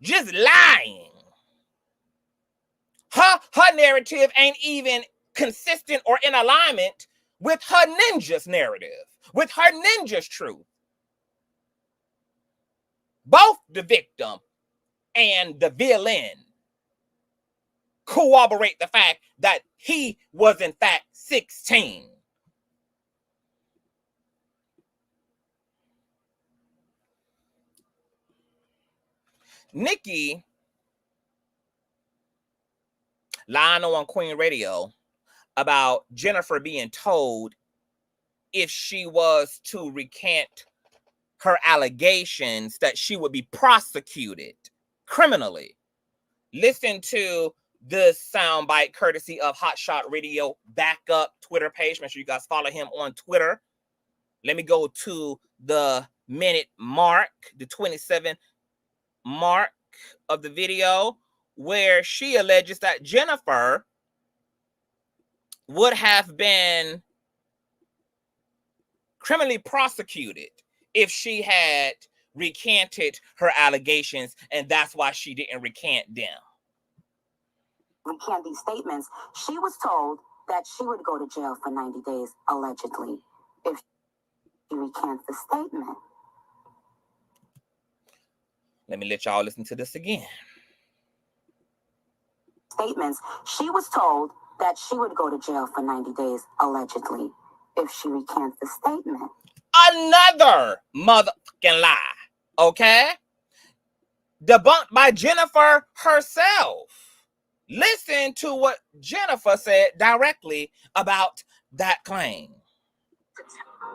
S1: Just lying. Her narrative ain't even consistent or in alignment with her ninja's narrative, with her ninja's truth. Both the victim and the villain corroborate the fact that he was in fact 16. Nicki lying on Queen Radio about Jennifer being told if she was to recant her allegations that she would be prosecuted criminally. Listen to this soundbite courtesy of Hotshot Radio backup Twitter page. Make sure you guys follow him on Twitter. Let me go to the minute mark, the 27 mark of the video, where she alleges that Jennifer would have been criminally prosecuted if she had recanted her allegations, and that's why she didn't recant them.
S4: Recant these statements. She was told that she would go to jail for 90 days, allegedly, if she recants the statement.
S1: Let me let y'all listen to this again.
S4: Statements. She was told that she would go to jail for 90 days, allegedly, if she recants the statement.
S1: Another motherfucking lie, okay? Debunked by Jennifer herself. Listen to what Jennifer said directly about that claim.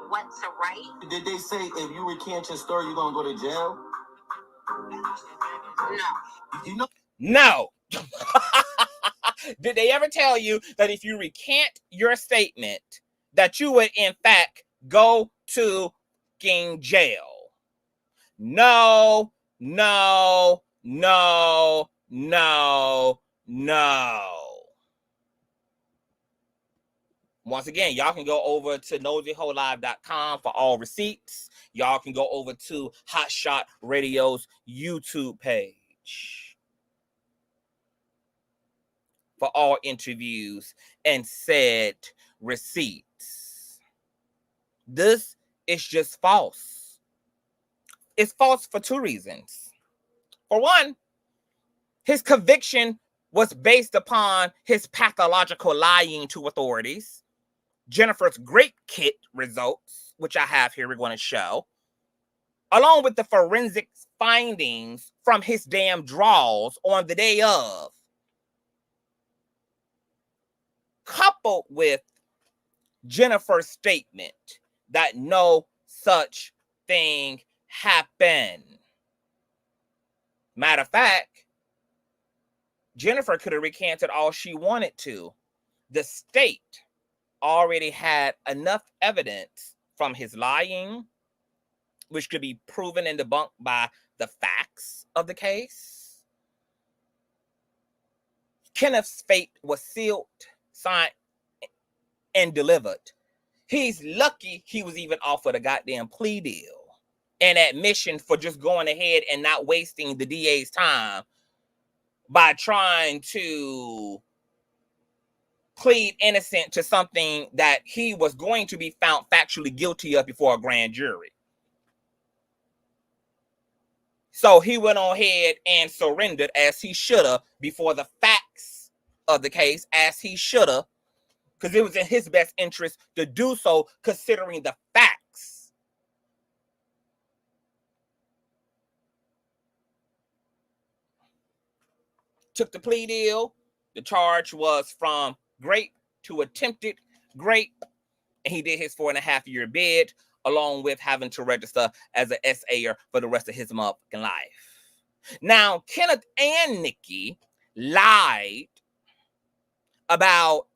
S4: What's the right?
S7: Did they say if you recant your story, you're going to go to jail?
S4: No.
S7: You know?
S1: No. Did they ever tell you that if you recant your statement, that you would in fact go to jail? No, no, no, no, no. Once again, y'all can go over to nosyholelive.com for all receipts. Y'all can go over to Hotshot Radio's YouTube page for all interviews and said receipts. This is just false. It's false for two reasons. For one, his conviction was based upon his pathological lying to authorities. Jennifer's grape kit results, which I have here, we're going to show, along with the forensics findings from his damn draws on the day of, coupled with Jennifer's statement that no such thing happened. Matter of fact, Jennifer could have recanted all she wanted to. The state already had enough evidence from his lying, which could be proven and debunked by the facts of the case. Kenneth's fate was sealed, signed, and delivered. He's lucky he was even offered a goddamn plea deal and admission for just going ahead and not wasting the DA's time by trying to plead innocent to something that he was going to be found factually guilty of before a grand jury. So he went on ahead and surrendered as he should have before the facts of the case, as he should have, because it was in his best interest to do so considering the facts. Took the plea deal. The charge was from grape to attempted grape, and he did his 4.5-year bid, along with having to register as an SAer for the rest of his motherfucking life. Now, Kenneth and Nicki lied about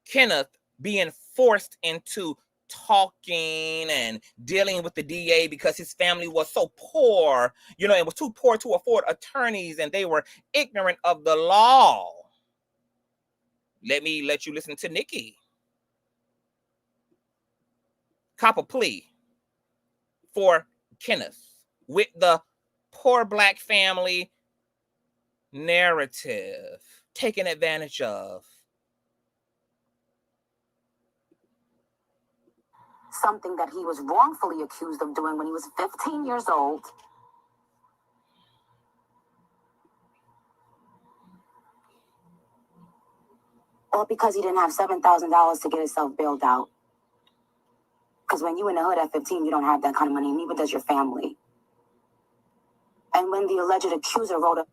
S1: Kenneth being forced into talking and dealing with the DA because his family was so poor, you know, and was too poor to afford attorneys, and they were ignorant of the law. Let me let you listen to Nicki. Cop a plea for Kenneth with the poor black family narrative. taken advantage of.
S4: Something that he was wrongfully accused of doing when he was 15 years old. Or because he didn't have $7,000 to get himself bailed out. Because when you in the hood at 15, you don't have that kind of money, neither does your family. And when the alleged accuser wrote a...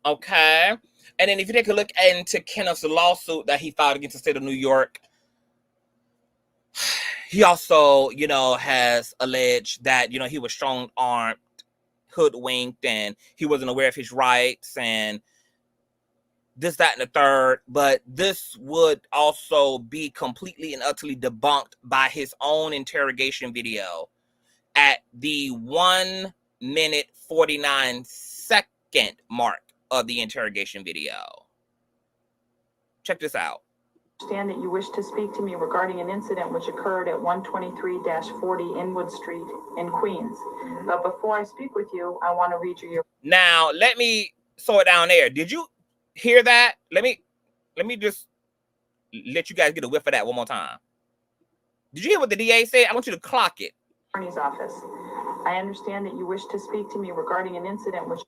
S1: Okay. And then if you take a look into Kenneth's lawsuit that he filed against the state of New York, he also, you know, has alleged that, you know, he was strong-armed, hoodwinked, and he wasn't aware of his rights, and this, that, and the third. But this would also be completely and utterly debunked by his own interrogation video at the 1 minute 49 second mark of the interrogation video. Check this out.
S6: Understand that you wish to speak to me regarding an incident which occurred at 123-40 Inwood Street in Queens. But before I speak with you, I want to read you your...
S1: Now, let me slow it down there. Did you hear that? Let me just let you guys get a whiff of that one more time. Did you hear what the DA said? I want you to clock it.
S6: Attorney's office. I understand that you wish to speak to me regarding an incident which...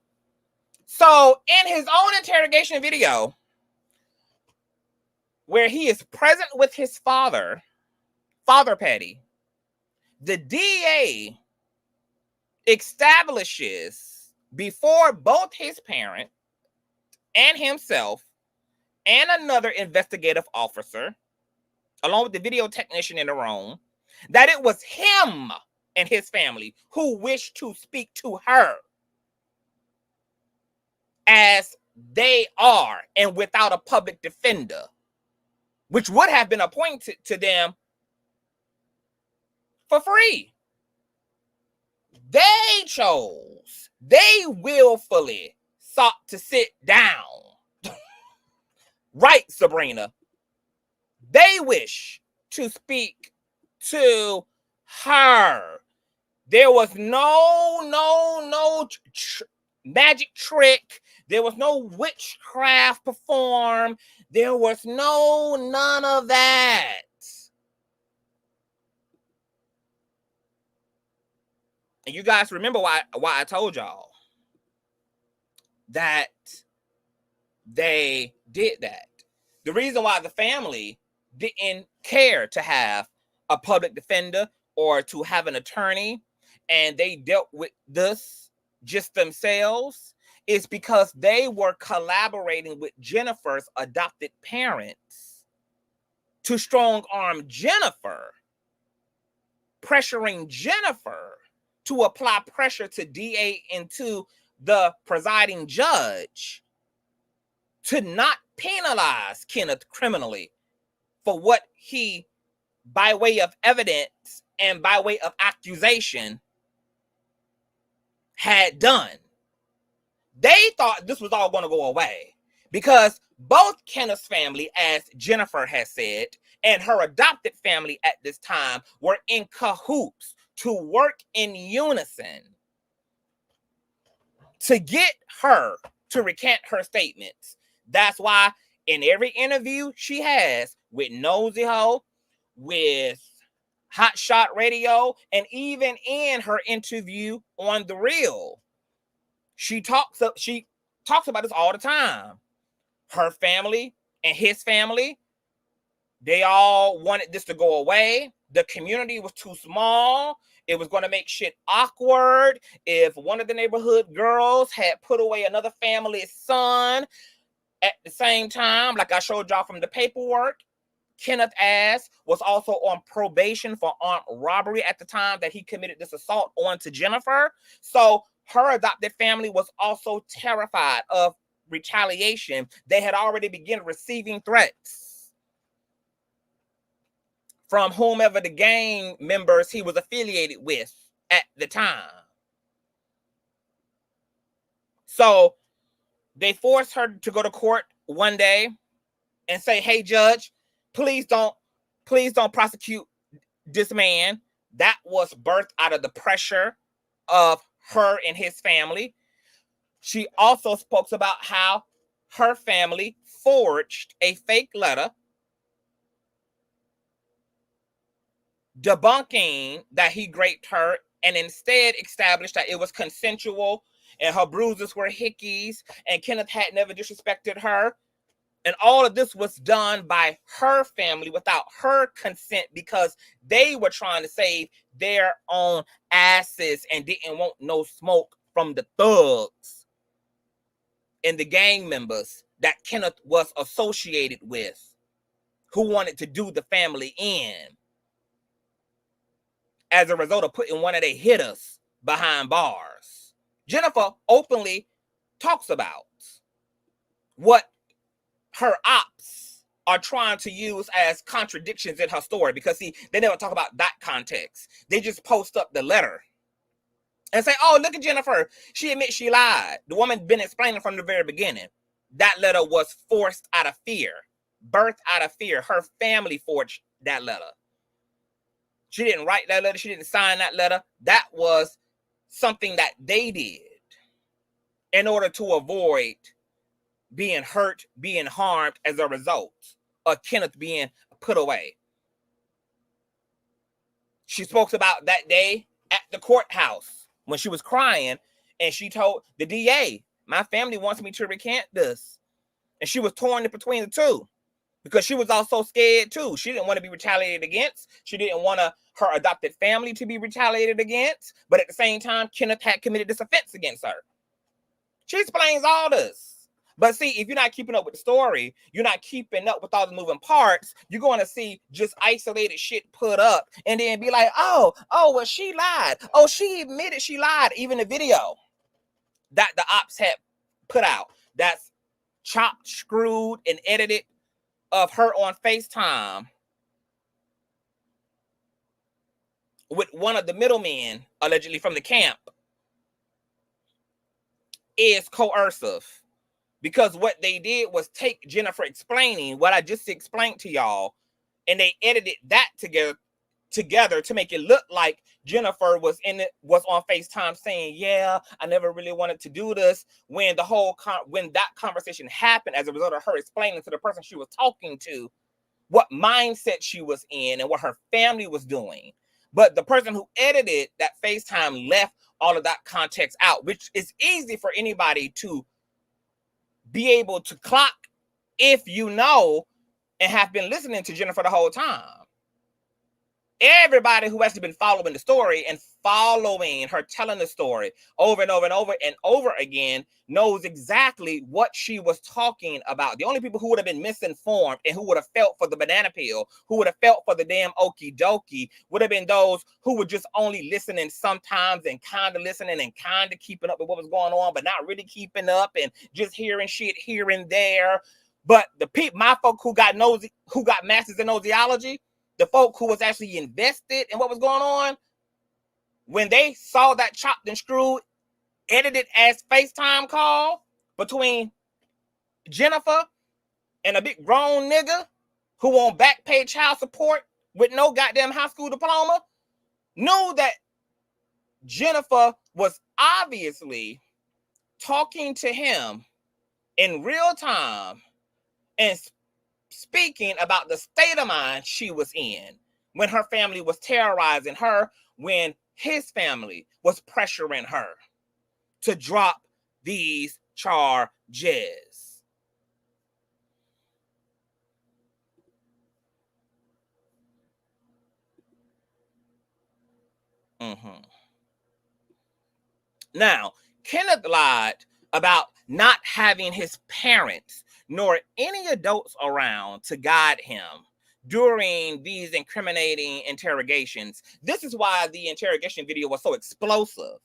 S1: So, in his own interrogation video, where he is present with his father, Father Petty, the DA establishes before both his parent and himself and another investigative officer, along with the video technician in the room, that it was him and his family who wished to speak to her as they are and without a public defender, which would have been appointed to them for free. They chose, they willfully sought to sit down. Right, Sabrina. They wish to speak to her. There was no magic trick. There was no witchcraft performed. There was none of that. And you guys remember why I told y'all that they did that. The reason why the family didn't care to have a public defender or to have an attorney, and they dealt with this just themselves, is because they were collaborating with Jennifer's adopted parents to strong-arm Jennifer, pressuring Jennifer to apply pressure to DA and to the presiding judge to not penalize Kenneth criminally for what he, by way of evidence and by way of accusation, had done. They thought this was all going to go away because both Kenneth's family, as Jennifer has said, and her adopted family at this time were in cahoots to work in unison to get her to recant her statements. That's why in every interview she has with Nosy Ho, with Hot Shot Radio, and even in her interview on The Real, she talks about this all the time. Her family and his family, they all wanted this to go away. The community was too small. It was going to make shit awkward. If one of the neighborhood girls had put away another family's son at the same time, like I showed y'all from the paperwork, Kenneth Ass was also on probation for armed robbery at the time that he committed this assault onto Jennifer. So her adopted family was also terrified of retaliation. They had already begun receiving threats from whomever the gang members he was affiliated with at the time. So they forced her to go to court one day and say, hey, judge, please don't prosecute this man. That was birthed out of the pressure of her and his family. She also spoke about how her family forged a fake letter debunking that he raped her, and instead established that it was consensual and her bruises were hickeys and Kenneth had never disrespected her. And all of this was done by her family without her consent because they were trying to save their own asses and didn't want no smoke from the thugs and the gang members that Kenneth was associated with, who wanted to do the family in as a result of putting one of their hitters behind bars. Jennifer openly talks about what her ops are trying to use as contradictions in her story, because see, they never talk about that context. They just post up the letter and say, oh, look at Jennifer. She admits she lied. The woman been explaining from the very beginning. That letter was forced out of fear, birthed out of fear. Her family forged that letter. She didn't write that letter. She didn't sign that letter. That was something that they did in order to avoid being hurt, being harmed as a result of Kenneth being put away. She spoke about that day at the courthouse when she was crying, and she told the DA, my family wants me to recant this. And she was torn in between the two because she was also scared too. She didn't want to be retaliated against. She didn't want her adopted family to be retaliated against. But at the same time, Kenneth had committed this offense against her. She explains all this. But see, if you're not keeping up with the story, you're not keeping up with all the moving parts, you're going to see just isolated shit put up and then be like, oh, well, she lied. Oh, she admitted she lied. Even the video that the ops had put out, that's chopped, screwed, and edited of her on FaceTime with one of the middlemen, allegedly from the camp, is coercive. Because what they did was take Jennifer explaining what I just explained to y'all, and they edited that together to make it look like Jennifer was on FaceTime saying, yeah, I never really wanted to do this, when when that conversation happened as a result of her explaining to the person she was talking to what mindset she was in and what her family was doing. But the person who edited that FaceTime left all of that context out, which is easy for anybody to be able to clock if you know and have been listening to Jennifer the whole time. Everybody who has been following the story and following her telling the story over and over and over and over again knows exactly what she was talking about. The only people who would have been misinformed and who would have felt for the banana peel, who would have felt for the damn okie dokie, would have been those who were just only listening sometimes and kind of listening and kind of keeping up with what was going on, but not really keeping up and just hearing shit here and there. But the people, my folk who got masters in nosology, the folk who was actually invested in what was going on, when they saw that chopped and screwed, edited as FaceTime call between Jennifer and a big grown nigga who won't back pay child support with no goddamn high school diploma, knew that Jennifer was obviously talking to him in real time and speaking about the state of mind she was in when her family was terrorizing her, when his family was pressuring her to drop these charges. Now, Kenneth lied about not having his parents nor any adults around to guide him during these incriminating interrogations. This is why the interrogation video was so explosive,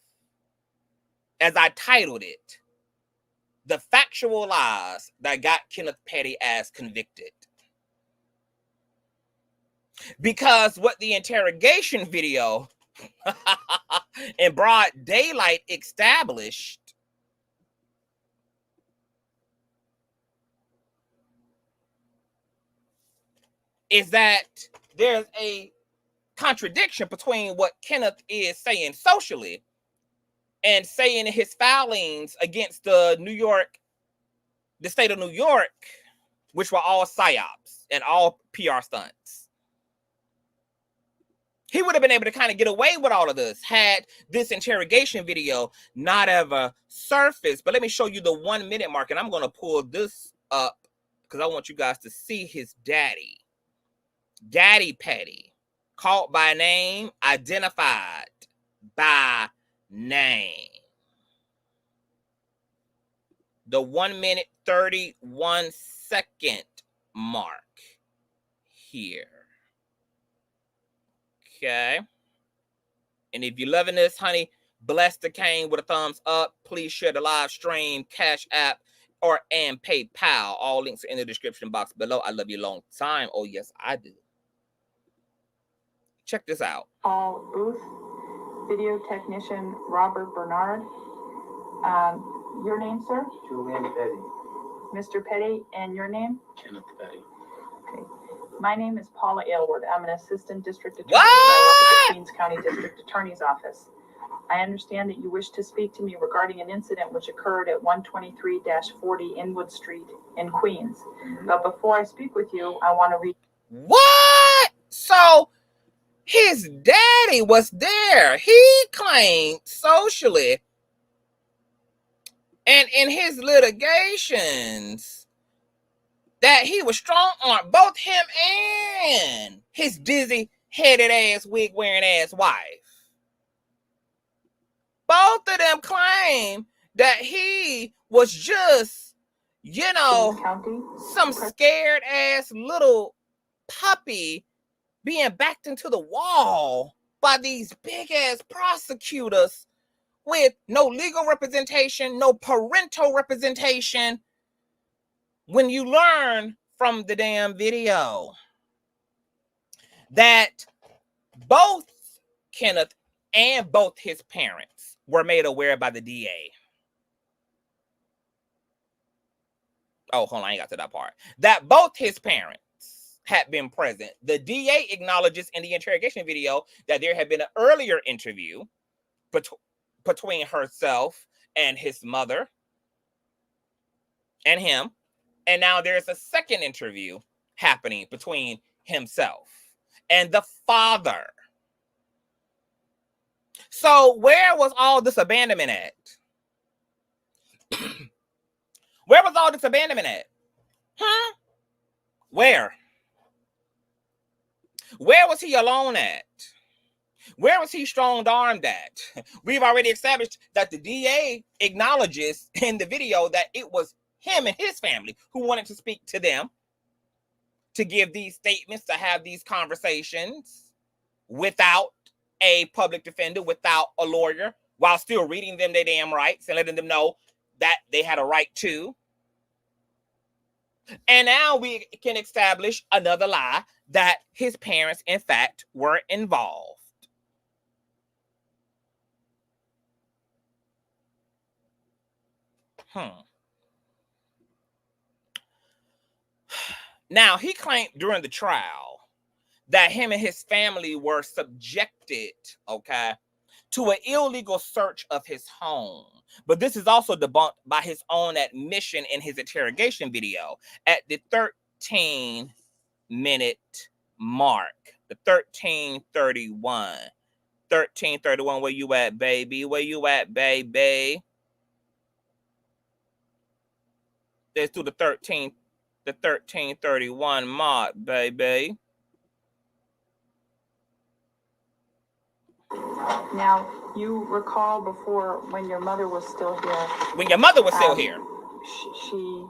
S1: as I titled it, The Factual Lies That Got Kenneth Petty as Convicted. Because what the interrogation video in broad daylight established is that there's a contradiction between what Kenneth is saying socially and saying in his filings against the New York the state of New York, which were all psyops and all PR stunts. He would have been able to kind of get away with all of this had this interrogation video not ever surfaced. But let me show you the 1 minute mark, and I'm going to pull this up because I want you guys to see his daddy. Daddy Petty, called by name, identified by name. The 1 minute 31 second mark here. Okay. And if you're loving this, honey, bless the cane with a thumbs up. Please share the live stream, Cash App, and PayPal. All links are in the description box below. I love you a long time. Oh, yes, I do. Check this out.
S6: All booth, video technician Robert Bernard. Your name, sir?
S7: Julian Petty.
S6: Mr. Petty, and your name?
S7: Kenneth Petty.
S6: Okay. My name is Paula Aylward. I'm an assistant district attorney.
S1: What?
S6: I work at the Queens County District Attorney's Office. I understand that you wish to speak to me regarding an incident which occurred at 123-40 Inwood Street in Queens. But before I speak with you, I want to read.
S1: What? So his daddy was there. He claimed socially and in his litigations that he was strong on both him and his dizzy headed ass, wig wearing ass wife. Both of them claim that he was just, you know, some scared ass little puppy being backed into the wall by these big ass prosecutors with no legal representation, no parental representation. When you learn from the damn video that both Kenneth and both his parents were made aware by the DA. Oh, hold on, I ain't got to that part. That both his parents had been present. The DA acknowledges in the interrogation video that there had been an earlier interview between herself and his mother and him. And now there's a second interview happening between himself and the father. So where was all this abandonment at? Where was all this abandonment at? Huh? Where? Where was he alone at? Where was he strong-armed at? We've already established that the DA acknowledges in the video that it was him and his family who wanted to speak to them, to give these statements, to have these conversations without a public defender, without a lawyer, while still reading them their damn rights and letting them know that they had a right to. And now we can establish another lie that his parents, in fact, were involved. Now, he claimed during the trial that him and his family were subjected, okay, to an illegal search of his home. But this is also debunked by his own admission in his interrogation video at the 13-minute mark, the 13:31. 13:31, where you at, baby? Where you at, baby? Let's do the 13:31 mark, baby.
S6: Now, you recall before when your mother was still here.
S1: When your mother was still here.
S6: She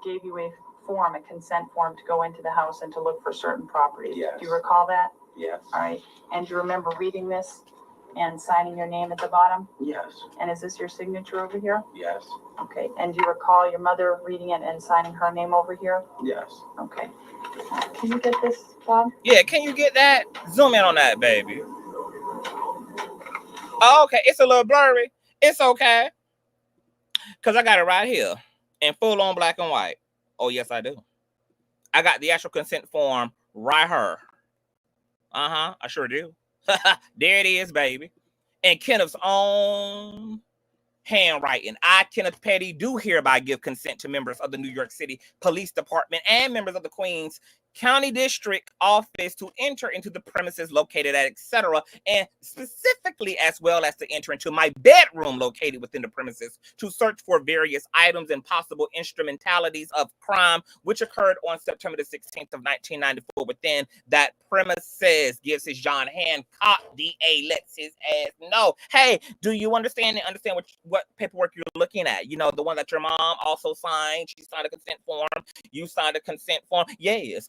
S6: gave you a form, a consent form to go into the house and to look for certain properties.
S7: Yes.
S6: Do you recall that?
S7: Yes.
S6: All right. And do you remember reading this and signing your name at the bottom?
S7: Yes.
S6: And is this your signature over here?
S7: Yes.
S6: Okay. And do you recall your mother reading it and signing her name over here?
S7: Yes.
S6: Okay. Can you get this, Bob?
S1: Yeah, can you get that? Zoom in on that, baby. Oh, okay, it's a little blurry. It's okay. Because I got it right here in full on black and white. Oh, yes, I do. I got the actual consent form right here. I sure do. There it is, baby. In Kenneth's own handwriting. I, Kenneth Petty, do hereby give consent to members of the New York City Police Department and members of the Queens County District Office to enter into the premises located at etc. and specifically as well as to enter into my bedroom located within the premises to search for various items and possible instrumentalities of crime which occurred on September the 16th of 1994 within that premises. Gives his John Hancock. DA lets his ass know, hey, do you understand what paperwork you're looking at? You know, the one that your mom also signed. She signed a consent form. You signed a consent form. Yes.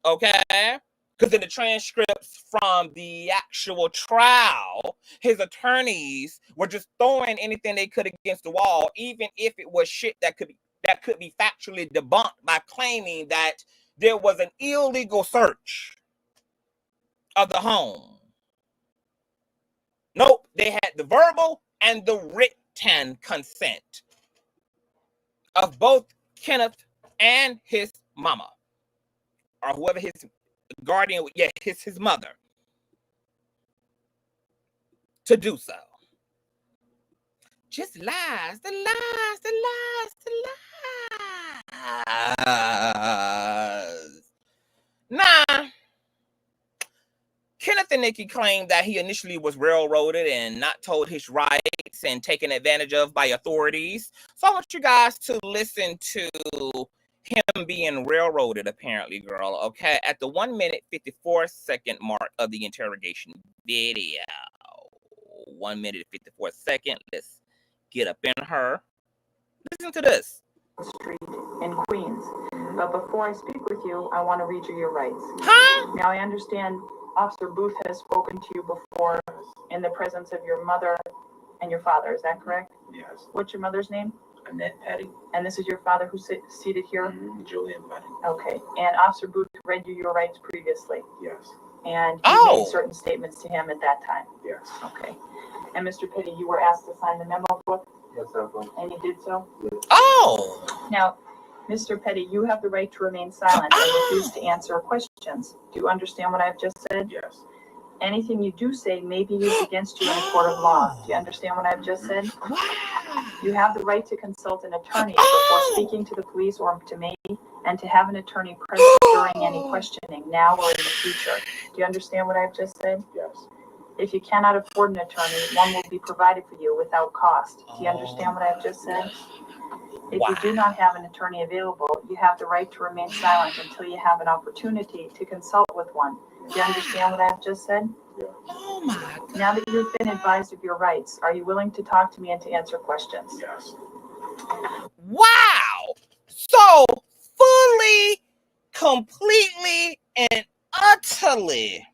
S1: Okay? Because in the transcripts from the actual trial, his attorneys were just throwing anything they could against the wall, even if it was shit that could be factually debunked by claiming that there was an illegal search of the home. Nope, they had the verbal and the written consent of both Kenneth and his mama, or whoever his guardian, his mother, to do so. Just lies, the lies. Nah, Kenneth and Nicki claimed that he initially was railroaded and not told his rights and taken advantage of by authorities. So I want you guys to listen to him being railroaded, apparently, girl, okay, at the 1 minute 54 second mark of the interrogation video. 1 minute 54 second. Let's get up in her. Listen to this.
S6: Street in Queens. But before I speak with you, I want to read you your rights.
S1: Huh?
S6: Now, I understand Officer Booth has spoken to you before in the presence of your mother and your father. Is that correct?
S8: Yes.
S6: What's your mother's name?
S8: Annette Petty.
S6: And this is your father who's seated here?
S8: Julian Petty.
S6: Okay. And Officer Booth read you your rights previously?
S8: Yes.
S6: And you made certain statements to him at that time?
S8: Yes.
S6: Okay. And Mr. Petty, you were asked to sign the memo book?
S8: Yes, sir.
S6: And you did so?
S8: Yes.
S1: Oh!
S6: Now, Mr. Petty, you have the right to remain silent and refuse to answer questions. Do you understand what I've just said?
S8: Yes.
S6: Anything you do say may be used against you in a court of law. Do you understand what I've just said? You have the right to consult an attorney before speaking to the police or to me, and to have an attorney present during any questioning, now or in the future. Do you understand what I've just said?
S8: Yes.
S6: If you cannot afford an attorney, one will be provided for you without cost. Do you understand what I've just said? If you do not have an attorney available, you have the right to remain silent until you have an opportunity to consult with one. Do you understand what I've just said?
S8: Yeah.
S1: Oh my God.
S6: Now that you've been advised of your rights, are you willing to talk to me and to answer questions?
S8: Yes.
S1: Wow! So fully, completely, and utterly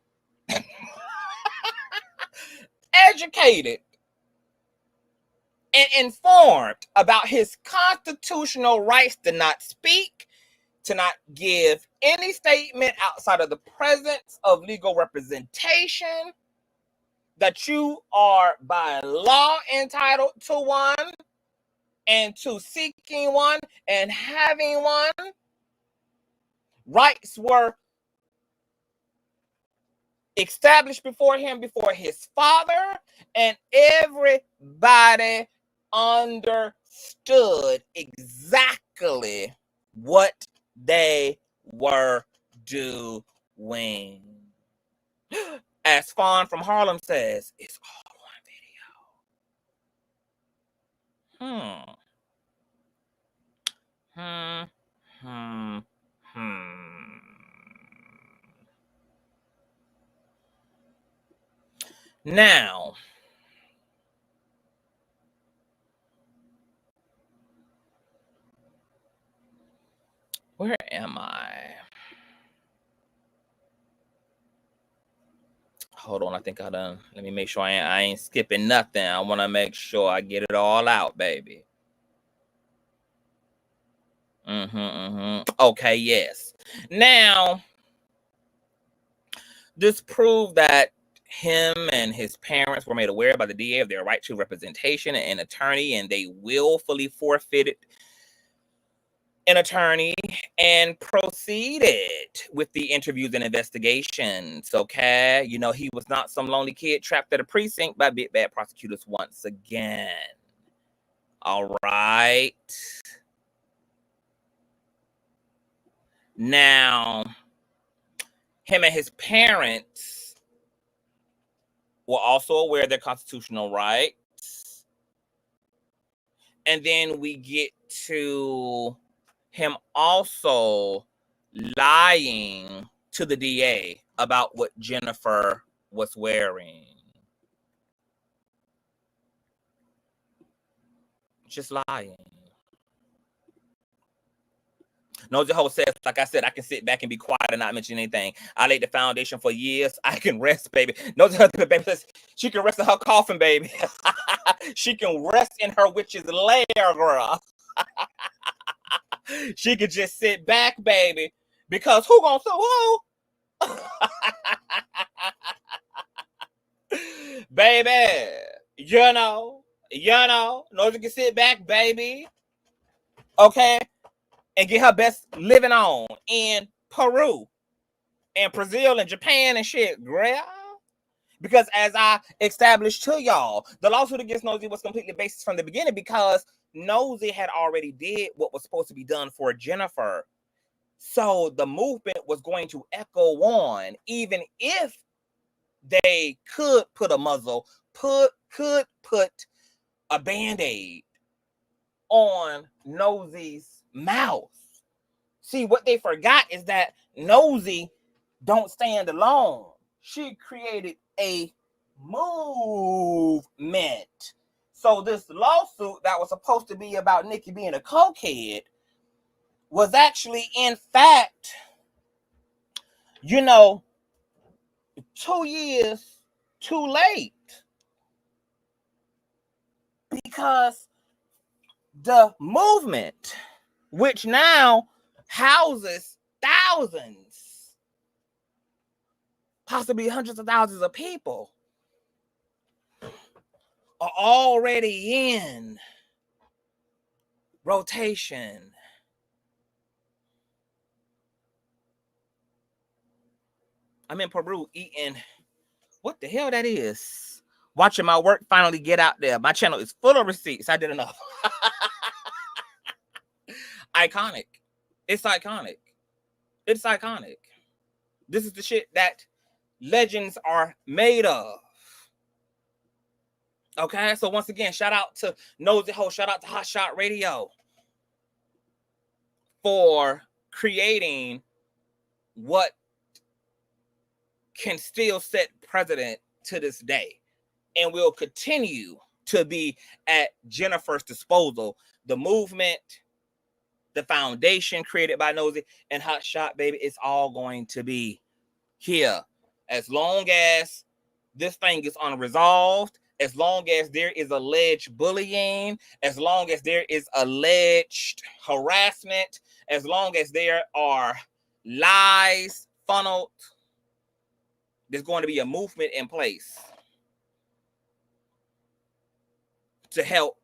S1: educated and informed about his constitutional rights to not speak, to not give any statement outside of the presence of legal representation, that you are by law entitled to one, and to seeking one and having one. Rights were established before him, before his father, and everybody understood exactly what they were doing. As Fawn from Harlem says, it's all on video. Now, where am I? Hold on, I think I done. Let me make sure I ain't skipping nothing. I want to make sure I get it all out, baby. Okay, yes. Now, this proved that him and his parents were made aware by the DA of their right to representation and attorney, and they willfully forfeited an attorney and proceeded with the interviews and investigations. Okay, you know, he was not some lonely kid trapped at a precinct by big bad prosecutors once again. All right. Now, him and his parents were also aware of their constitutional rights. And then we get to him also lying to the DA about what Jennifer was wearing. Just lying. Nosy Ho says, like I said, I can sit back and be quiet and not mention anything. I laid the foundation for years. I can rest, baby. Nosy Ho, baby says she can rest in her coffin, baby. She can rest in her witch's lair, girl. She could just sit back, baby. Because who gonna sue who? Baby, you know, Nosy can sit back, baby. Okay? And get her best living on in Peru and Brazil and Japan and shit, girl. Because as I established to y'all, the lawsuit against Nosy was completely baseless from the beginning because Nosy had already did what was supposed to be done for Jennifer. So the movement was going to echo on, even if they could put a muzzle, could put a Band-Aid on Nosy's mouth. See, what they forgot is that Nosy don't stand alone. She created a movement. So this lawsuit that was supposed to be about Nicki being a cokehead was actually, in fact, you know, 2 years too late. Because the movement, which now houses thousands, possibly hundreds of thousands of people, are already in rotation. I'm in Peru eating, what the hell that is? Watching my work finally get out there. My channel is full of receipts. I did enough. Iconic. It's iconic. It's iconic. This is the shit that legends are made of. Okay, so once again, shout out to Nosy Ho, shout out to Hot Shot Radio for creating what can still set precedent to this day and will continue to be at Jennifer's disposal. The movement, the foundation created by Nosy, and Hot Shot, baby, it's all going to be here. As long as this thing is unresolved, as long as there is alleged bullying, as long as there is alleged harassment, as long as there are lies funneled, there's going to be a movement in place to help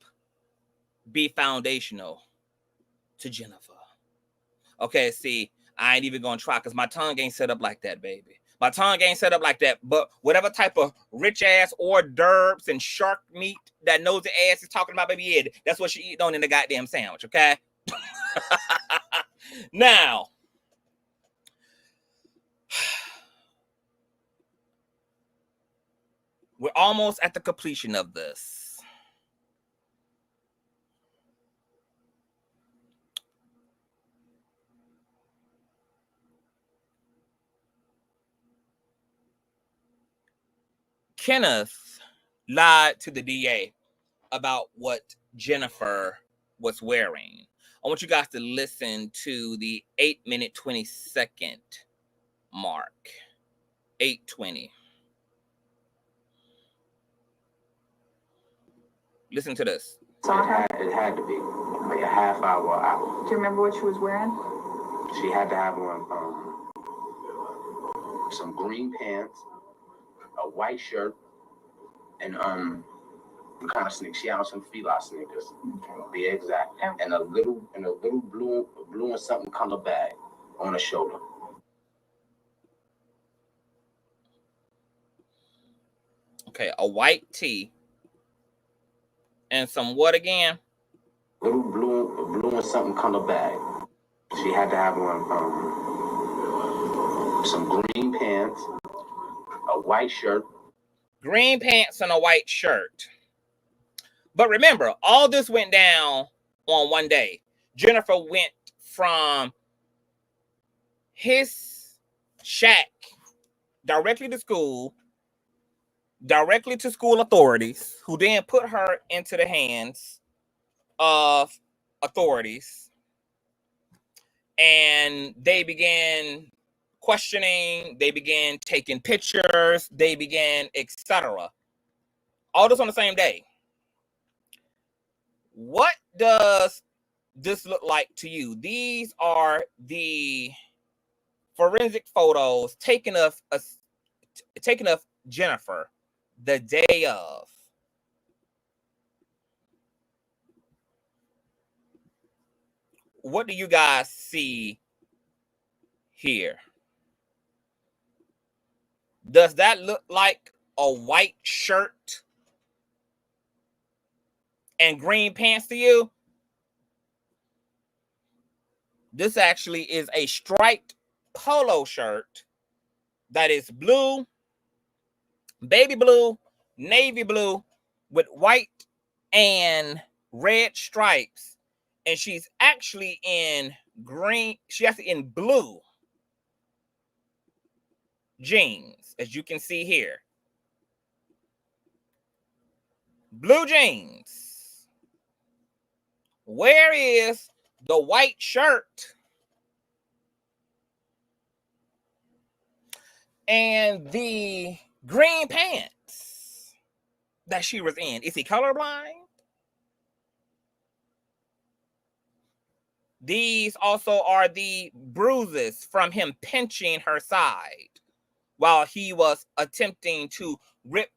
S1: be foundational to Jennifer. Okay, see, I ain't even gonna try because my tongue ain't set up like that, baby. My tongue ain't set up like that. But whatever type of rich ass hors d'oeuvres and shark meat that Nosy ass is talking about, baby, yeah, that's what she eat on in the goddamn sandwich, okay? Now, we're almost at the completion of this. Kenneth lied to the DA about what Jennifer was wearing. I want you guys to listen to the 8-minute 20-second mark. 8:20. Listen to this.
S7: It had to be like a half hour out.
S6: Do you remember what she was wearing?
S7: She had to have on some green pants, a white shirt, and What kind of sneakers? She had on some Frivolous sneakers, to be exact, and a little blue and something color bag on her shoulder.
S1: Okay, a white tee and some what again?
S7: Little blue and something color bag. She had to have on some green pants, a white shirt.
S1: Green pants and a white shirt. But remember, all this went down on one day. Jennifer went from his shack directly to school authorities, who then put her into the hands of authorities. And they began questioning, they began taking pictures, they began etc. All this on the same day. What does this look like to you? These are the forensic photos taken of Jennifer the day of. What do you guys see here? Does that look like a white shirt and green pants to you? This actually is a striped polo shirt that is blue, baby blue, navy blue with white and red stripes. And she's actually in green, she's actually in blue jeans, as you can see here. Blue jeans. Where is the white shirt and the green pants that she was in? Is he colorblind? These also are the bruises from him pinching her side while he was attempting to rip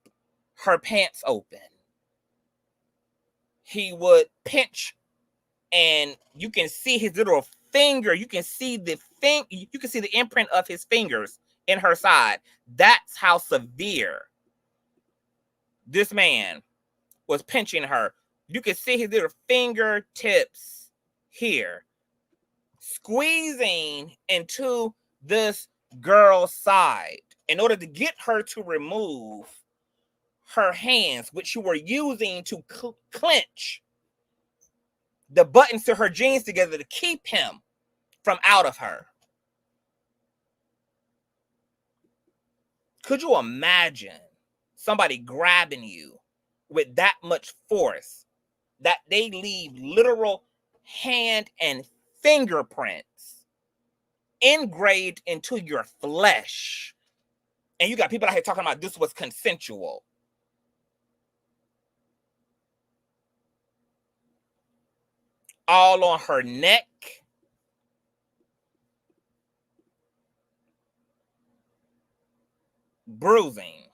S1: her pants open. He would pinch, and you can see his little finger. You can see the imprint of his fingers in her side. That's how severe this man was pinching her. You can see his little fingertips here, squeezing into this girl's side in order to get her to remove her hands, which you were using to clench the buttons to her jeans together to keep him from out of her. Could you imagine somebody grabbing you with that much force that they leave literal hand and fingerprints engraved into your flesh? And you got people out here talking about this was consensual. All on her neck. Bruising.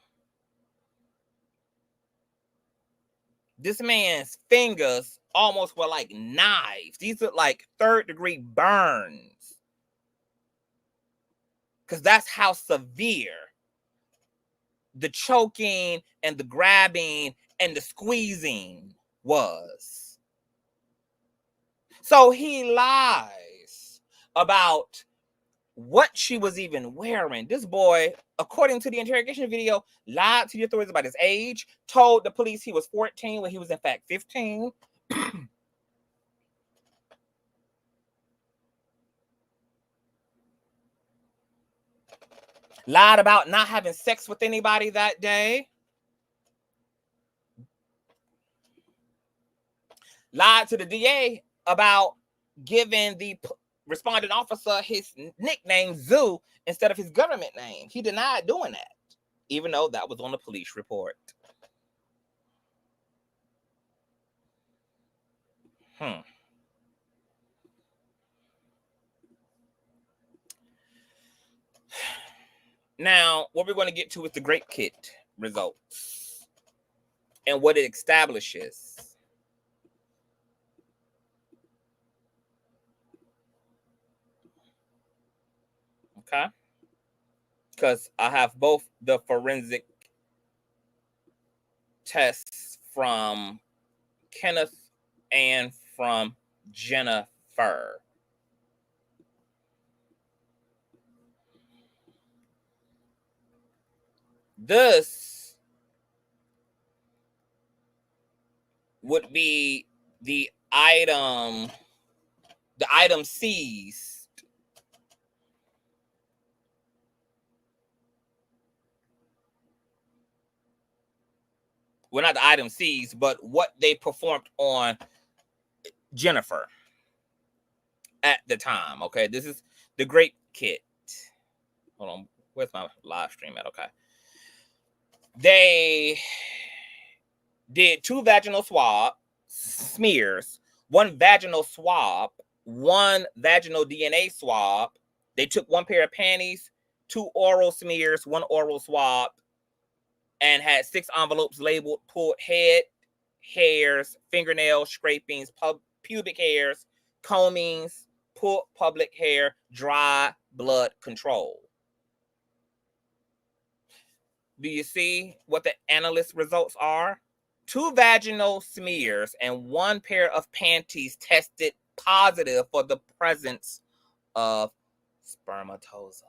S1: This man's fingers almost were like knives. These look like third-degree burns. Because that's how severe the choking and the grabbing and the squeezing was. So he lies about what she was even wearing. This boy, according to the interrogation video, lied to the authorities about his age, told the police he was 14 when he was in fact 15. Lied about not having sex with anybody that day. Lied to the DA about giving the responding officer his nickname Zoo instead of his government name. He denied doing that, even though that was on the police report. Now, what we're going to get to is the grape kit results. and what it establishes. Okay? Because I have both the forensic tests from Kenneth and from Jennifer. This would be the item seized. Well, not the item seized, but what they performed on Jennifer at the time. Okay, this is the Great Kit. Hold on, where's my live stream at? Okay. They did 2 vaginal swab smears, 1 vaginal swab, 1 vaginal DNA swab. They took 1 pair of panties, 2 oral smears, 1 oral swab, and had 6 envelopes labeled pulled head, hairs, fingernail scrapings, pubic hairs, combings, pulled public hair, dry blood control. Do you see what the analyst results are? 2 vaginal smears and 1 pair of panties tested positive for the presence of spermatozoa.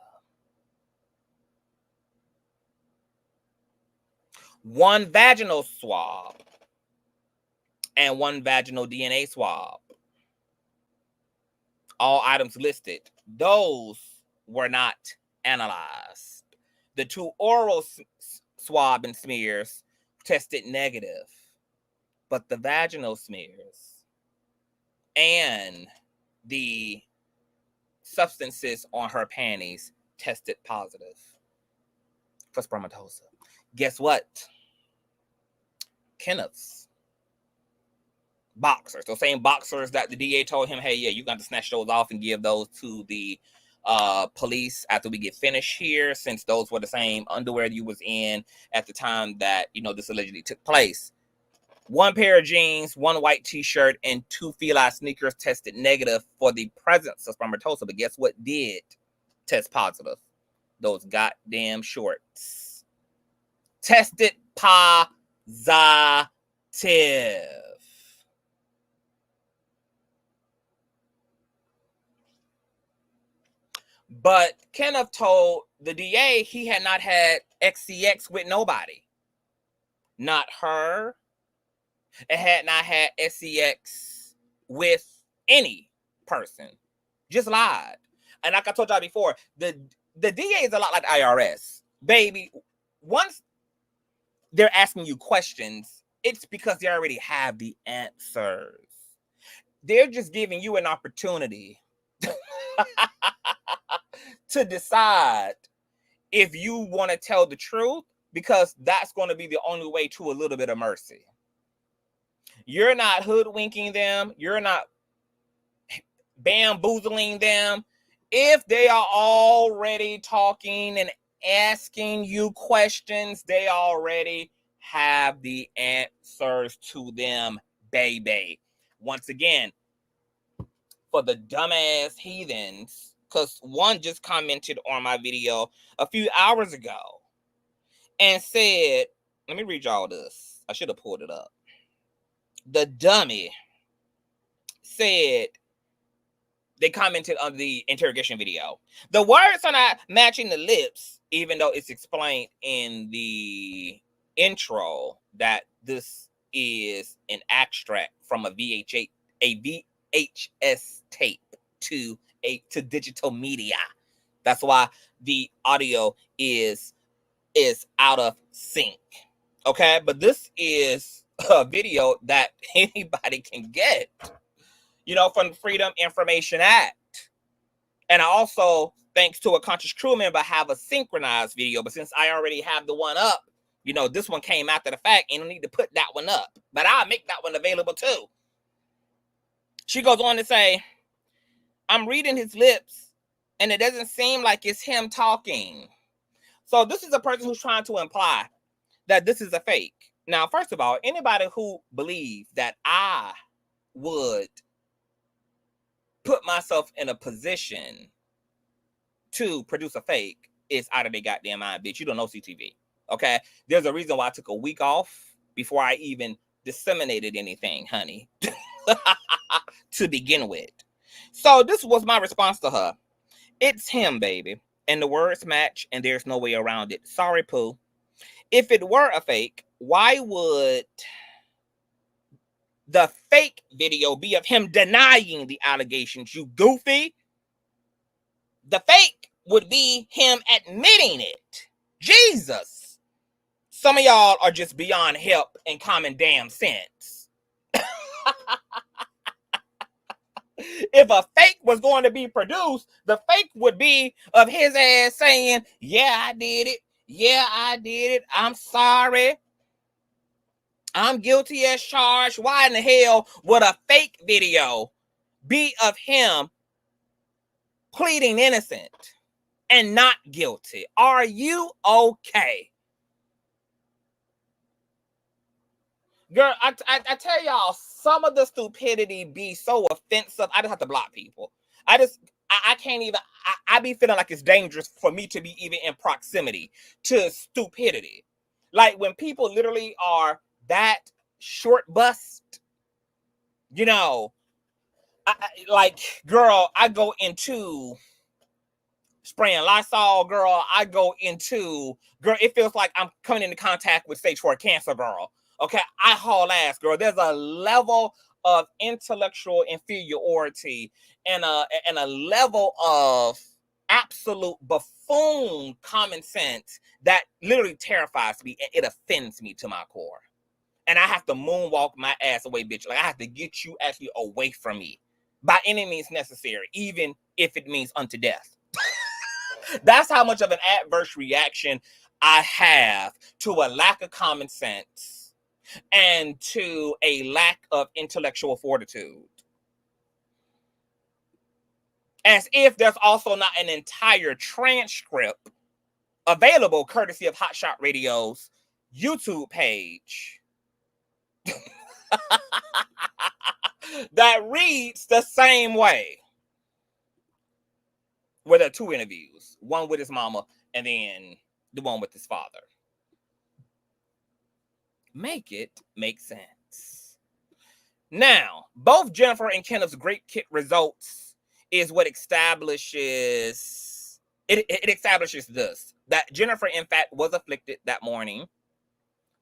S1: 1 vaginal swab and 1 vaginal DNA swab. All items listed. Those were not analyzed. The 2 oral swab and smears tested negative, but the vaginal smears and the substances on her panties tested positive for spermatozoa. Guess what? Kenneth's boxers, those same boxers that the DA told him, hey, yeah, you got to snatch those off and give those to the police after we get finished here, since those were the same underwear you was in at the time that, you know, this allegedly took place. 1 pair of jeans, 1 white t-shirt, and 2 feli sneakers tested negative for the presence of spermatozoa. But guess what did test positive? Those goddamn shorts tested positive. But Kenneth told the DA he had not had XCX with nobody. Not her. And had not had SCX with any person. Just lied. And like I told y'all before, the DA is a lot like IRS. Baby, once they're asking you questions, it's because they already have the answers. They're just giving you an opportunity to decide if you want to tell the truth, because that's going to be the only way to a little bit of mercy. You're not hoodwinking them. You're not bamboozling them. If they are already talking and asking you questions, they already have the answers to them, baby. Once again, for the dumbass heathens, because one just commented on my video a few hours ago and said, let me read y'all this. I should have pulled it up. The dummy said, they commented on the interrogation video, the words are not matching the lips, even though it's explained in the intro that this is an extract from a VHS tape to digital media. That's why the audio is out of sync. Okay, but this is a video that anybody can get, you know, from the Freedom Information Act. And I also, thanks to a conscious crew member, have a synchronized video. But since I already have the one up, you know, this one came after the fact, and I need to put that one up. But I'll make that one available too. She goes on to say, I'm reading his lips, and it doesn't seem like it's him talking. So this is a person who's trying to imply that this is a fake. Now, first of all, anybody who believes that I would put myself in a position to produce a fake is out of their goddamn mind, bitch. You don't know CTV, okay? There's a reason why I took a week off before I even disseminated anything, honey, to begin with. So this was my response to her. It's him, baby. And the words match, and there's no way around it. Sorry, Pooh. If it were a fake, why would the fake video be of him denying the allegations, you goofy? The fake would be him admitting it. Jesus. Some of y'all are just beyond help and common damn sense. If a fake was going to be produced, the fake would be of his ass saying, yeah, I did it. Yeah, I did it. I'm sorry. I'm guilty as charged. Why in the hell would a fake video be of him pleading innocent and not guilty? Are you okay? Girl, I tell y'all, some of the stupidity be so offensive. I just have to block people. I can't even, I be feeling like it's dangerous for me to be even in proximity to stupidity. Like when people literally are that short bust, you know, like, girl, I go into spraying Lysol, girl. I go into, girl, it feels like I'm coming into contact with stage 4 cancer, girl. Okay, I haul ass, girl. There's a level of intellectual inferiority and a level of absolute buffoon common sense that literally terrifies me and it offends me to my core. And I have to moonwalk my ass away, bitch. Like, I have to get you actually away from me by any means necessary, even if it means unto death. That's how much of an adverse reaction I have to a lack of common sense and to a lack of intellectual fortitude. As if there's also not an entire transcript available courtesy of Hotshot Radio's YouTube page that reads the same way. Where there are 2 interviews, one with his mama and then the one with his father. Make it make sense. Now, both Jennifer and Kenneth's great kit results is what establishes, it establishes this, that Jennifer, in fact, was afflicted that morning,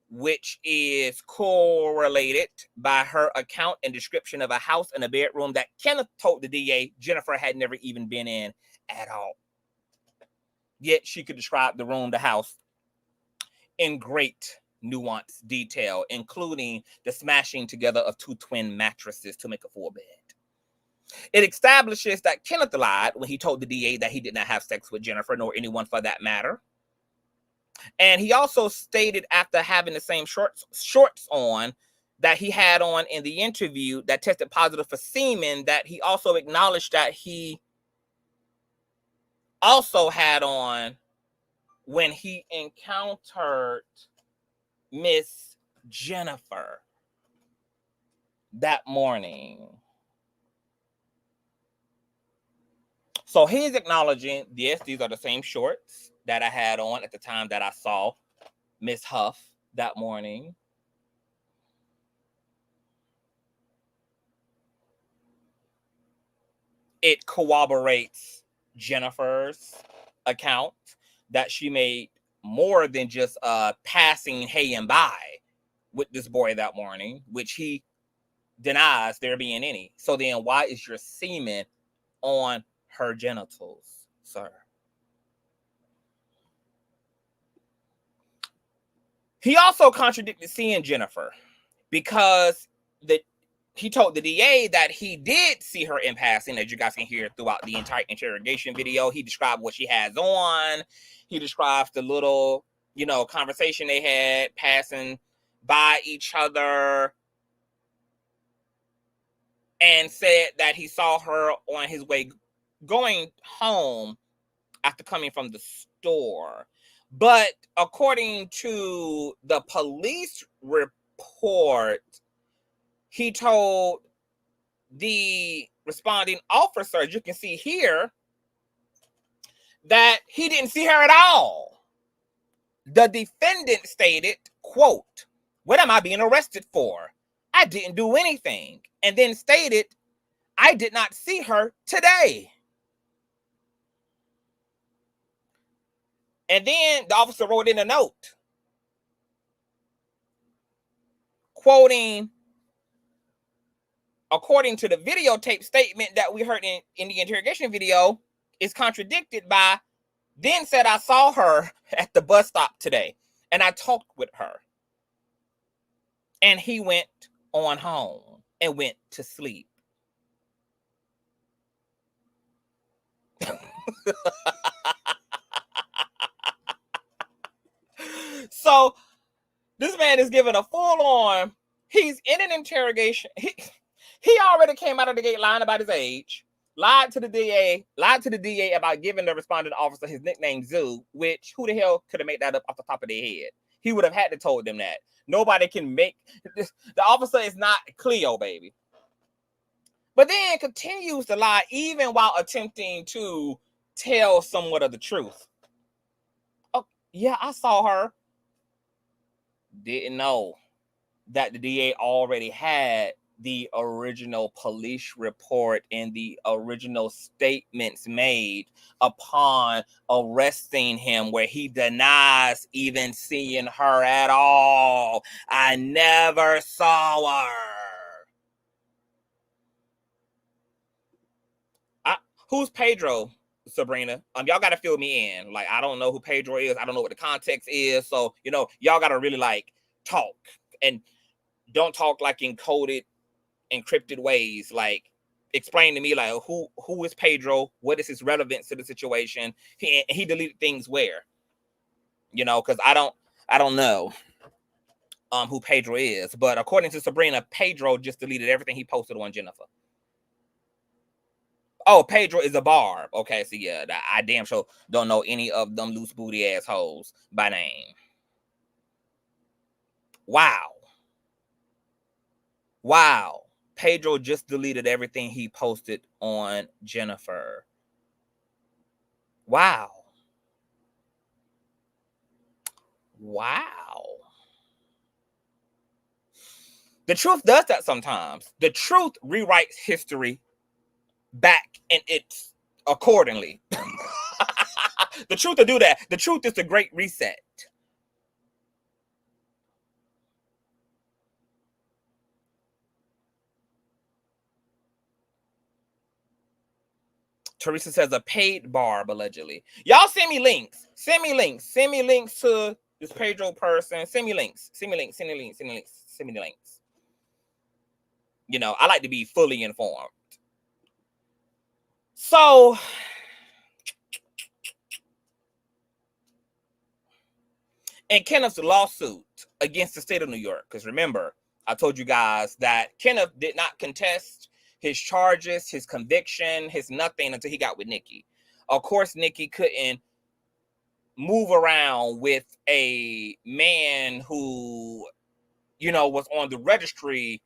S1: which is correlated by her account and description of a house and a bedroom that Kenneth told the DA Jennifer had never even been in at all. Yet she could describe the room, the house, in great nuanced detail, including the smashing together of 2 twin mattresses to make a full bed. It establishes that Kenneth lied when he told the DA that he did not have sex with Jennifer, nor anyone for that matter. And he also stated, after having the same shorts on that he had on in the interview that tested positive for semen, that he also acknowledged that he also had on when he encountered Miss Jennifer that morning. So he's acknowledging, yes, these are the same shorts that I had on at the time that I saw Miss Hough that morning. It corroborates Jennifer's account that she made more than just passing hey and bye with this boy that morning, which he denies there being any. So then why is your semen on her genitals, sir? He also contradicted seeing Jennifer because he told the DA that he did see her in passing, as you guys can hear throughout the entire interrogation video. He described what she has on. He describes the little, conversation they had passing by each other, and said that he saw her on his way going home after coming from the store. But according to the police report, he told the responding officer, as you can see here, that he didn't see her at all. The defendant stated, quote, "What am I being arrested for? I didn't do anything." And then stated, "I did not see her today." And then the officer wrote in a note, quoting, according to the videotape statement that we heard in the interrogation video, is contradicted by, then said, "I saw her at the bus stop today and I talked with her." And he went on home and went to sleep. So this man is given a full on, he's in an interrogation. He already came out of the gate lying about his age, lied to the DA about giving the responding officer his nickname Zoo, which who the hell could have made that up off the top of their head? He would have had to told them that. Nobody can make this. The officer is not Cleo, baby. But then continues to lie even while attempting to tell somewhat of the truth. Oh, yeah, I saw her. Didn't know that the DA already had the original police report and the original statements made upon arresting him, where he denies even seeing her at all. "I never saw her." Who's Pedro, Sabrina? Y'all gotta fill me in. Like, I don't know who Pedro is. I don't know what the context is. So, y'all gotta really like talk, and don't talk like in coded, encrypted ways. Like, explain to me, like, who is Pedro? What is his relevance to the situation? He deleted things where, because I don't know who Pedro is. But according to Sabrina, Pedro just deleted everything he posted on Jennifer. Oh, Pedro is a barb. Okay, so yeah, I damn sure don't know any of them loose booty assholes by name. Wow. Pedro just deleted everything he posted on Jennifer. Wow. The truth does that sometimes. The truth rewrites history back, and it's accordingly. The truth to do that. The truth is the great reset. Teresa says a paid barb, allegedly. Y'all send me links. Send me links to this Pedro person. Send me links. Send me the links. I like to be fully informed. So, in Kenneth's lawsuit against the state of New York, because remember, I told you guys that Kenneth did not contest his charges, his conviction, his nothing until he got with Nicki. Of course, Nicki couldn't move around with a man who, was on the registry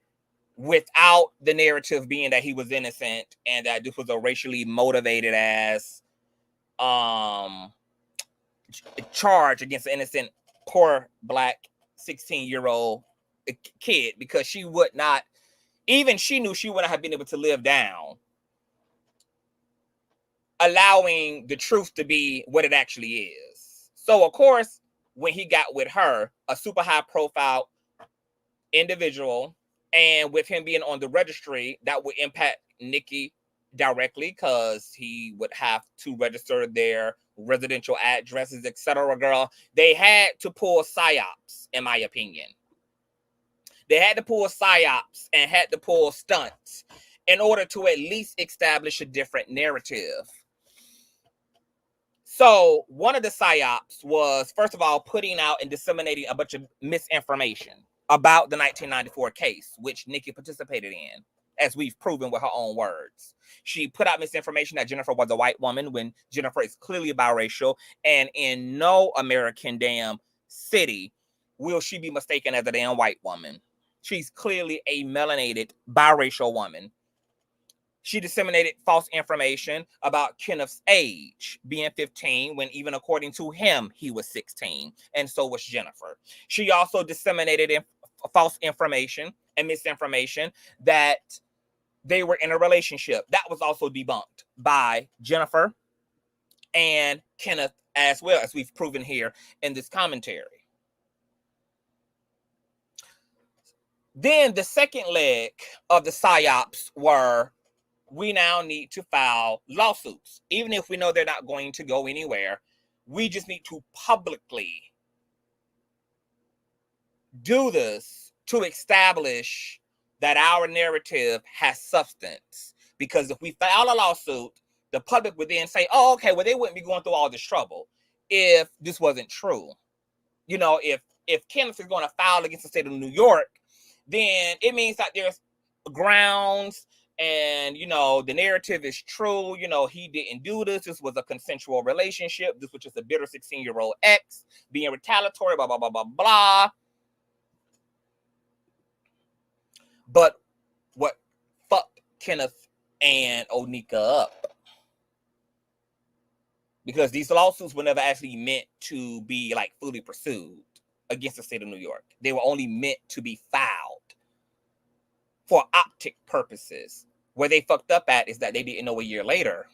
S1: without the narrative being that he was innocent and that this was a racially motivated ass charge against an innocent, poor black 16-year-old kid, because she would not, even she knew she wouldn't have been able to live down allowing the truth to be what it actually is. So, of course, when he got with her, a super high profile individual, and with him being on the registry, that would impact Nicki directly, because he would have to register their residential addresses, etc. Girl, they had to pull psyops, in my opinion. They had to pull psyops and had to pull stunts in order to at least establish a different narrative. So one of the psyops was, first of all, putting out and disseminating a bunch of misinformation about the 1994 case, which Nicki participated in. as we've proven with her own words. She put out misinformation that Jennifer was a white woman when Jennifer is clearly biracial, and in no American damn city will she be mistaken as a damn white woman. She's clearly a melanated biracial woman. She disseminated false information about Kenneth's age, being 15, when even according to him, he was 16, and so was Jennifer. She also disseminated false information and misinformation that they were in a relationship. That was also debunked by Jennifer and Kenneth, as well, as we've proven here in this commentary. Then the second leg of the psyops were, we now need to file lawsuits. Even if we know they're not going to go anywhere, we just need to publicly do this to establish that our narrative has substance. Because if we file a lawsuit, the public would then say, oh, okay, well, they wouldn't be going through all this trouble if this wasn't true. You know, if Kenneth is going to file against the state of New York, then it means that there's grounds and, you know, the narrative is true. You know, he didn't do this. This was a consensual relationship. This was just a bitter 16-year-old ex being retaliatory, blah, blah, blah, blah, blah. But what fucked Kenneth and Onika up? Because these lawsuits were never actually meant to be like fully pursued against the state of New York. They were only meant to be filed for optic purposes. Where they fucked up at is that they didn't know a year later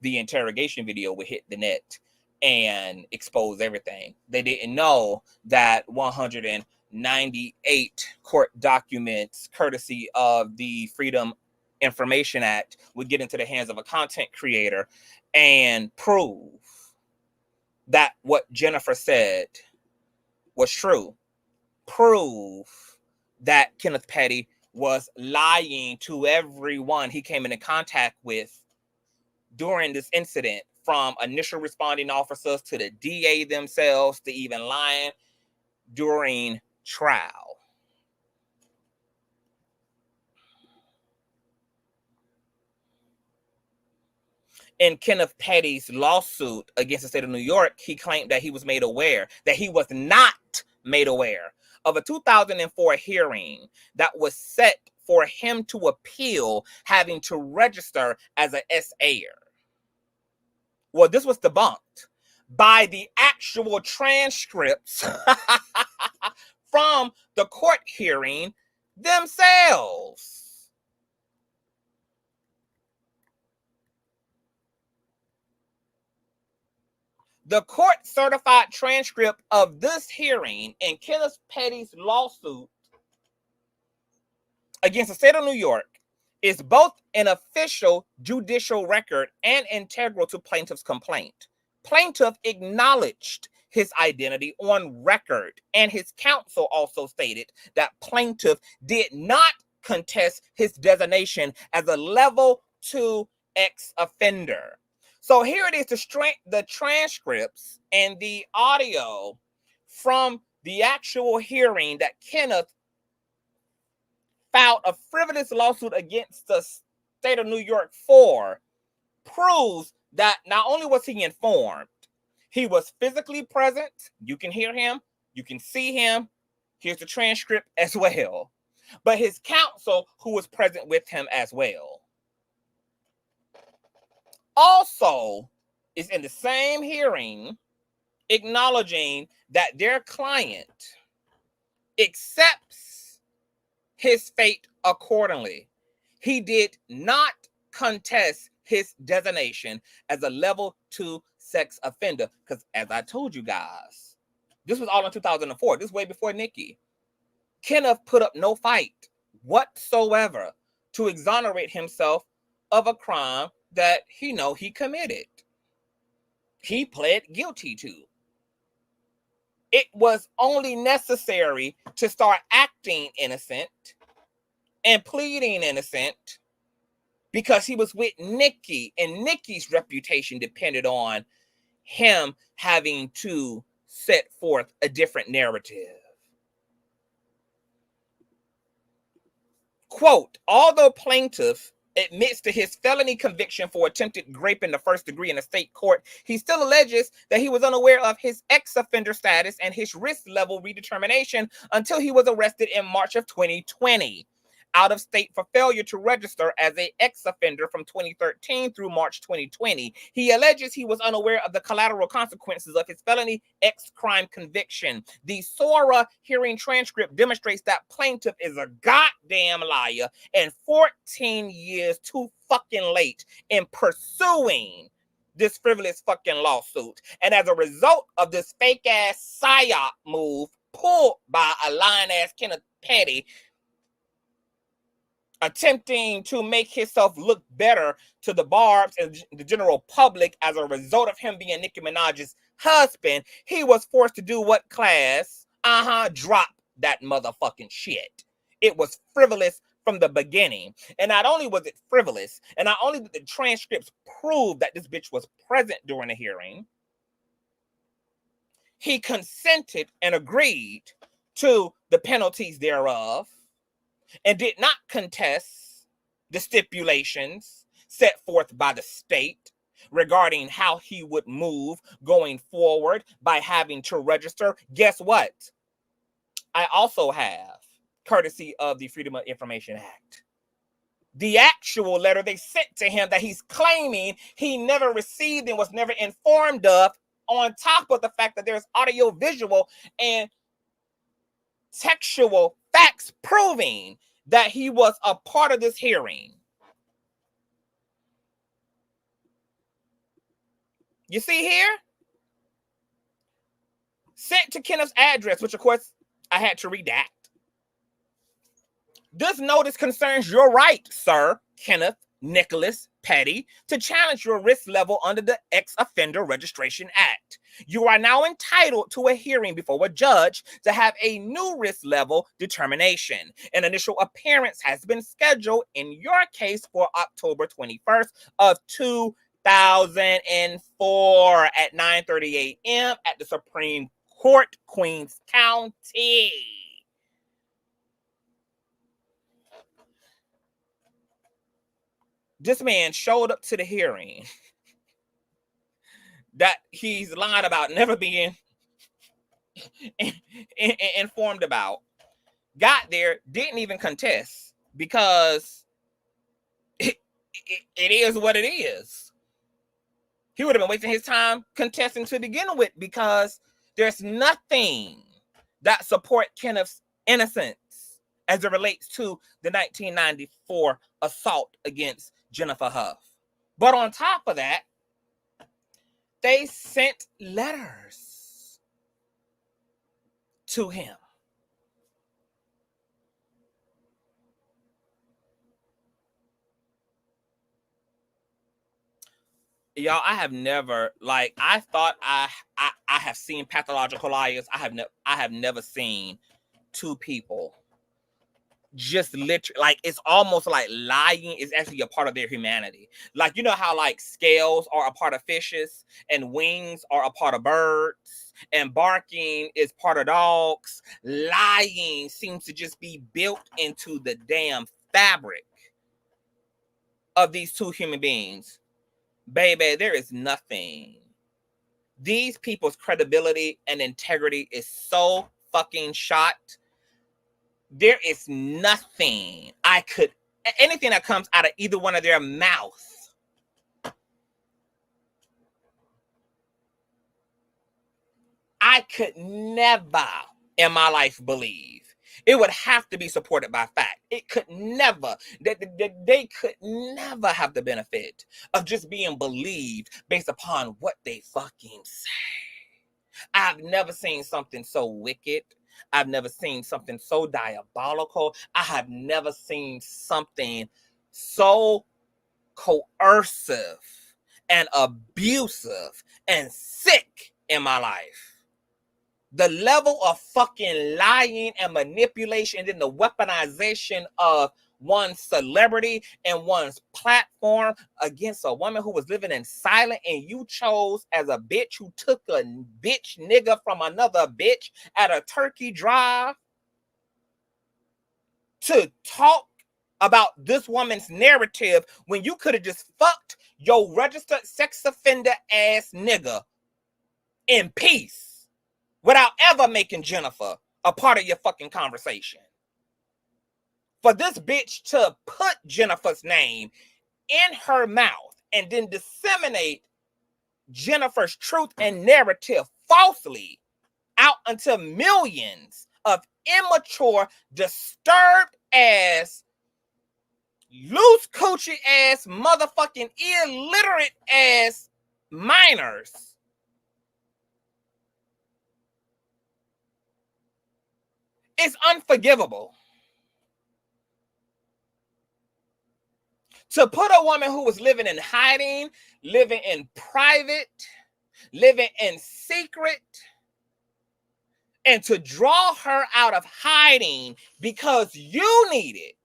S1: the interrogation video would hit the net and expose everything. They didn't know that 198 court documents, courtesy of the Freedom Information Act, would get into the hands of a content creator and prove that what Jennifer said was true. Prove that Kenneth Petty was lying to everyone he came into contact with during this incident, from initial responding officers to the DA themselves, to even lying during trial. In Kenneth Petty's lawsuit against the state of New York, he claimed that he was made aware, that he was not made aware of a 2004 hearing that was set for him to appeal, having to register as an SAer. Well, this was debunked by the actual transcripts from the court hearing themselves. The court certified transcript of this hearing in Kenneth Petty's lawsuit against the state of New York is both an official judicial record and integral to plaintiff's complaint. Plaintiff acknowledged his identity on record, and his counsel also stated that plaintiff did not contest his designation as a level 2 ex-offender. So here it is, the transcripts and the audio from the actual hearing that Kenneth filed a frivolous lawsuit against the state of New York for, proves that not only was he informed, he was physically present. You can hear him, you can see him. Here's the transcript as well. But his counsel, who was present with him as well, also is in the same hearing acknowledging that their client accepts his fate accordingly. He did not contest his designation as a level 2 sex offender, because as I told you guys, this was all in 2004. This is way before Nicki. Kenneth put up no fight whatsoever to exonerate himself of a crime that he know he committed. He pled guilty to. It was only necessary to start acting innocent and pleading innocent because he was with Nicki, and Nicki's reputation depended on him having to set forth a different narrative. Quote, although plaintiff admits to his felony conviction for attempted rape in the first degree in a state court, he still alleges that he was unaware of his ex-offender status and his risk level redetermination until he was arrested in March of 2020. Out of state for failure to register as an ex-offender from 2013 through March 2020. He alleges he was unaware of the collateral consequences of his felony ex-crime conviction. The SORA hearing transcript demonstrates that plaintiff is a goddamn liar and 14 years too fucking late in pursuing this frivolous fucking lawsuit. And as a result of this fake-ass psyop move pulled by a lying-ass Kenneth Petty, attempting to make himself look better to the barbs and the general public as a result of him being Nicki Minaj's husband, he was forced to do what, class? Drop that motherfucking shit. It was frivolous from the beginning. And not only was it frivolous, and not only did the transcripts prove that this bitch was present during the hearing, he consented and agreed to the penalties thereof, and did not contest the stipulations set forth by the state regarding how he would move going forward by having to register. Guess what? I also have, courtesy of the Freedom of Information Act, the actual letter they sent to him that he's claiming he never received and was never informed of, on top of the fact that there's audio, visual, and textual facts proving that he was a part of this hearing. You see here? Sent to Kenneth's address, which of course I had to redact. This notice concerns your right, sir, Kenneth Nicholas Petty, to challenge your risk level under the Ex-Offender Registration Act. You are now entitled to a hearing before a judge to have a new risk level determination. An initial appearance has been scheduled in your case for October 21st of 2004 at 9:30 a.m. at the Supreme Court, Queens County. This man showed up to the hearing that he's lying about never being informed about. Got there, didn't even contest, because it is what it is. He would have been wasting his time contesting to begin with, because there's nothing that support Kenneth's innocence as it relates to the 1994 assault against Jennifer Hough. But on top of that, they sent letters to him. Y'all, I have never, like, I thought I have seen pathological liars. I have never seen two people just literally, like, it's almost like lying is actually a part of their humanity. Like, you know how like scales are a part of fishes and wings are a part of birds and barking is part of dogs? Lying seems to just be built into the damn fabric of these two human beings. Baby, there is nothing. These people's credibility and integrity is so fucking shot. There is nothing anything that comes out of either one of their mouths I could never in my life believe. It would have to be supported by fact. It could never, they could never have the benefit of just being believed based upon what they fucking say. I've never seen something so wicked. I've never seen something so diabolical. I have never seen something so coercive and abusive and sick in my life. The level of fucking lying and manipulation, and then the weaponization of one's celebrity and one's platform against a woman who was living in silence, and you chose as a bitch who took a bitch nigga from another bitch at a turkey drive to talk about this woman's narrative when you could have just fucked your registered sex offender ass nigga in peace without ever making Jennifer a part of your fucking conversation. For this bitch to put Jennifer's name in her mouth and then disseminate Jennifer's truth and narrative falsely out unto millions of immature, disturbed ass, loose coochie ass, motherfucking illiterate ass minors. It's unforgivable. To put a woman who was living in hiding, living in private, living in secret, and to draw her out of hiding because you need it.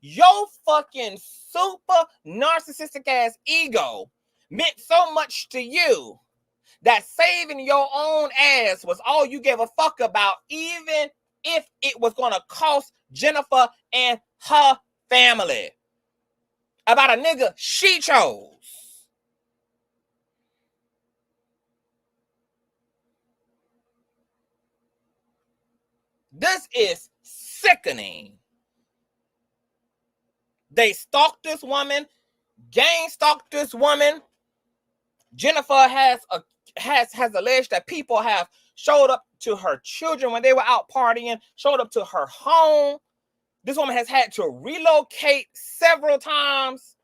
S1: Your fucking super narcissistic ass ego meant so much to you that saving your own ass was all you gave a fuck about, even if it was going to cost Jennifer and her family. About a nigga she chose. This is sickening. They stalked this woman, gang stalked this woman. Jennifer has alleged that people have showed up to her children when they were out partying, showed up to her home. This woman has had to relocate several times.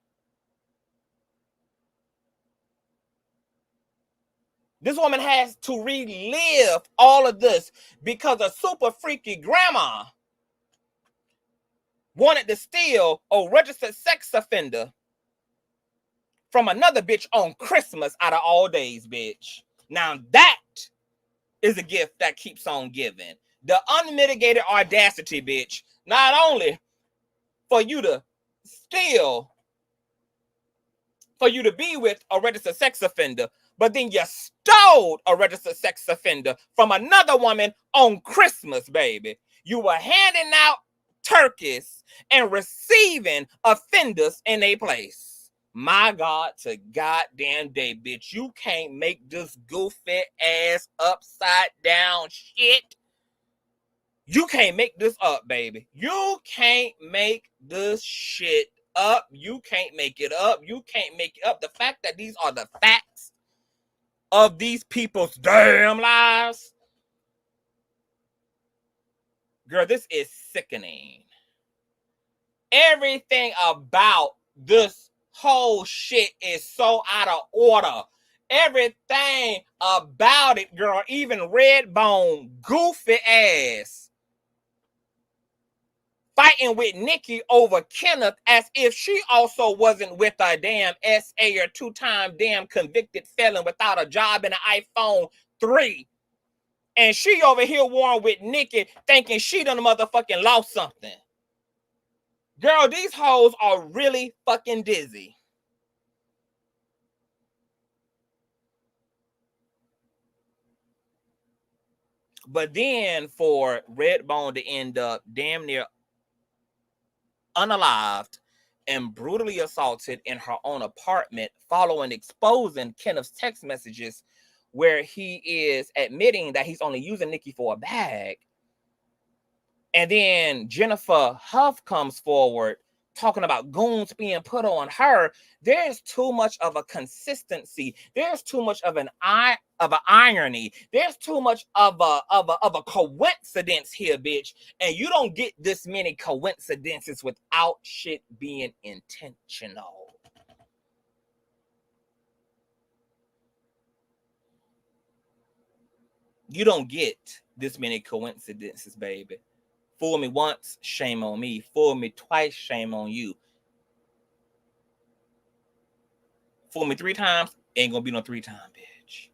S1: This woman has to relive all of this because a super freaky grandma wanted to steal a registered sex offender from another bitch on Christmas out of all days, bitch. Now that is a gift that keeps on giving. The unmitigated audacity, bitch, not only for you to steal, for you to be with a registered sex offender, but then you stole a registered sex offender from another woman on Christmas, baby. You were handing out turkeys and receiving offenders in a place. My God, to goddamn day, bitch. You can't make this goofy ass upside down shit. You can't make this up, baby. You can't make this shit up. You can't make it up. You can't make it up. The fact that these are the facts of these people's damn lives. Girl, this is sickening. Everything about this whole shit is so out of order. Everything about it, girl, even Redbone, goofy ass, fighting with Nicki over Kenneth as if she also wasn't with a damn SA or two-time damn convicted felon without a job and an iPhone 3. And she over here warring with Nicki thinking she done motherfucking lost something. Girl, these hoes are really fucking dizzy. But then for Redbone to end up damn near unalived and brutally assaulted in her own apartment following exposing Kenneth's text messages where he is admitting that he's only using Nicki for a bag. And then Jennifer Hough comes forward talking about goons being put on her. There's too much of a consistency. There's too much of an irony. There's too much of a coincidence here, bitch. And you don't get this many coincidences without shit being intentional. You don't get this many coincidences, baby. Fool me once, shame on me. Fool me twice, shame on you. Fool me 3 times, ain't gonna be no 3 time, bitch.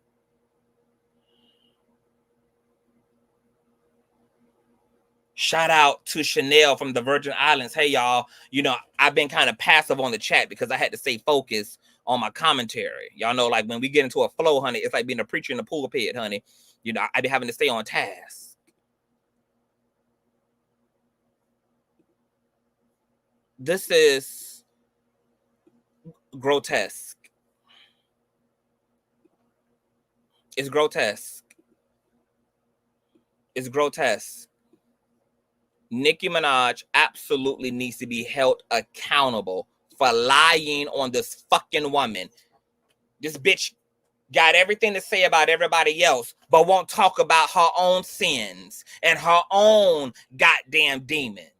S1: Shout out to Chanel from the Virgin Islands. Hey, y'all. You know, I've been kind of passive on the chat because I had to stay focused on my commentary. Y'all know, like, when we get into a flow, honey, it's like being a preacher in the pulpit, honey. You know, I be having to stay on task. This is grotesque. It's grotesque. It's grotesque. Nicki Minaj absolutely needs to be held accountable for lying on this fucking woman. This bitch got everything to say about everybody else, but won't talk about her own sins and her own goddamn demons.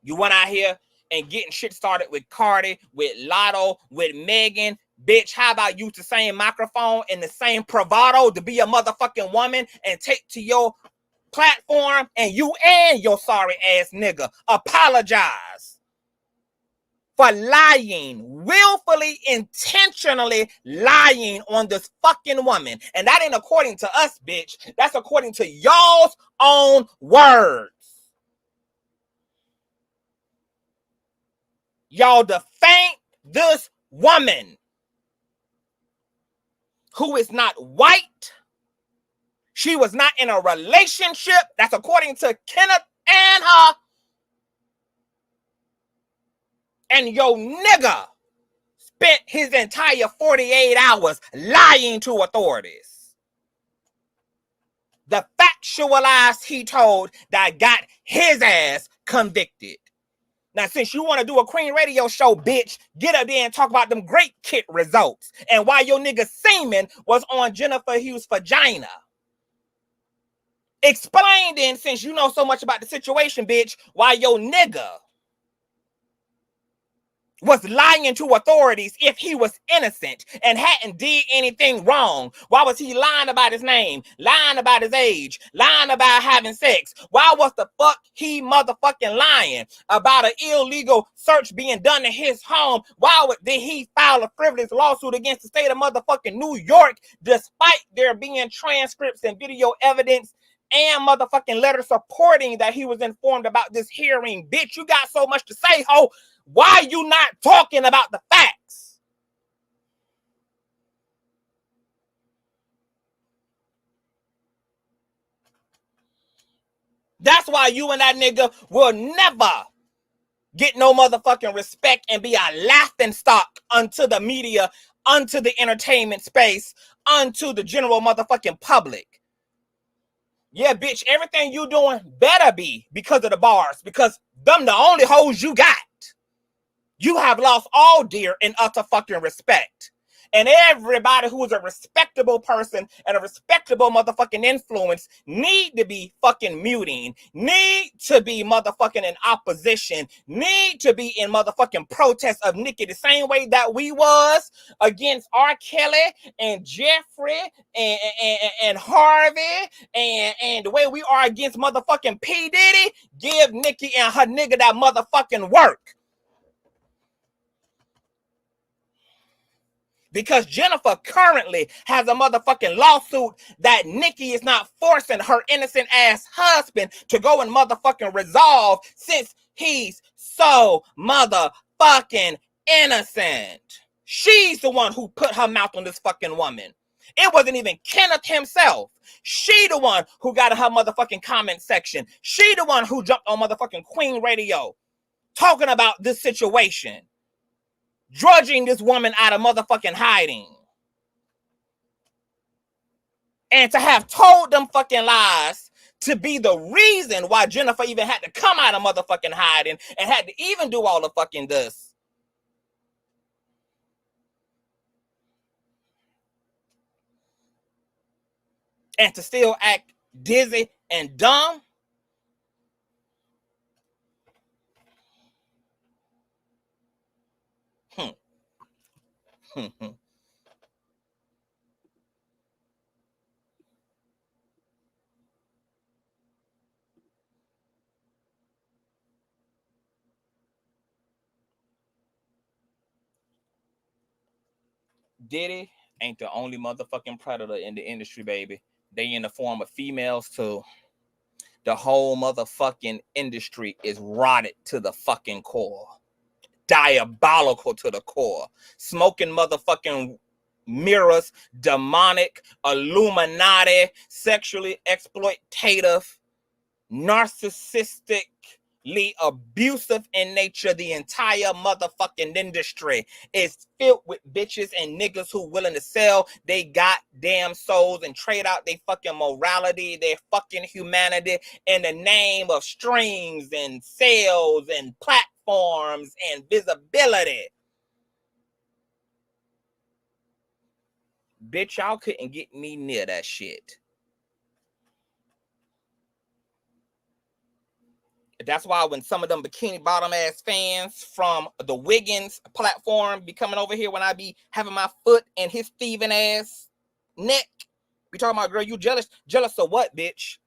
S1: You went out here and getting shit started with Cardi, with Lotto, with Megan. Bitch, how about use the same microphone and the same bravado to be a motherfucking woman and take to your platform and you and your sorry ass nigga apologize for lying, willfully, intentionally lying on this fucking woman. And that ain't according to us, bitch. That's according to y'all's own words. Y'all defamed this woman who is not white. She was not in a relationship. That's according to Kenneth and her. And your nigga spent his entire 48 hours lying to authorities. The factual lies he told that got his ass convicted. Now, since you want to do a Queen Radio show, bitch, get up there and talk about them great kit results and why your nigga Seamen was on Jennifer Hough's vagina. Explain then, since you know so much about the situation, bitch, why your nigga was lying to authorities if he was innocent and hadn't did anything wrong. Why was he lying about his name, lying about his age, lying about having sex? Why was the fuck he motherfucking lying about an illegal search being done in his home? Why did he file a frivolous lawsuit against the state of motherfucking New York despite there being transcripts and video evidence and motherfucking letters supporting that he was informed about this hearing? Bitch, you got so much to say, ho. Why you not talking about the facts? That's why you and that nigga will never get no motherfucking respect and be a laughing stock unto the media, unto the entertainment space, unto the general motherfucking public. Yeah, bitch, everything you doing better be because of the bars, because them the only hoes you got. You have lost all dear and utter fucking respect. And everybody who is a respectable person and a respectable motherfucking influence need to be fucking muting, need to be motherfucking in opposition, need to be in motherfucking protest of Nicki the same way that we was against R. Kelly and Jeffrey and Harvey and the way we are against motherfucking P. Diddy. Give Nicki and her nigga that motherfucking work. Because Jennifer currently has a motherfucking lawsuit that Nicki is not forcing her innocent ass husband to go and motherfucking resolve since he's so motherfucking innocent. She's the one who put her mouth on this fucking woman. It wasn't even Kenneth himself. She the one who got in her motherfucking comment section. She the one who jumped on motherfucking Queen Radio talking about this situation. Drudging this woman out of motherfucking hiding. And to have told them fucking lies to be the reason why Jennifer even had to come out of motherfucking hiding and had to even do all the fucking this. And to still act dizzy and dumb. Diddy ain't the only motherfucking predator in the industry, baby. They in the form of females too. The whole motherfucking industry is rotted to the fucking core. Diabolical to the core. Smoking motherfucking mirrors, demonic, Illuminati, sexually exploitative, narcissistic, abusive in nature. The entire motherfucking industry is filled with bitches and niggas who willing to sell they goddamn souls and trade out their fucking morality, their fucking humanity in the name of streams and sales and platforms and visibility. Bitch, y'all couldn't get me near that shit. That's why when some of them bikini bottom ass fans from the Wiggins platform be coming over here when I be having my foot in his thieving ass neck, be talking about, girl, you jealous? Jealous of what, bitch?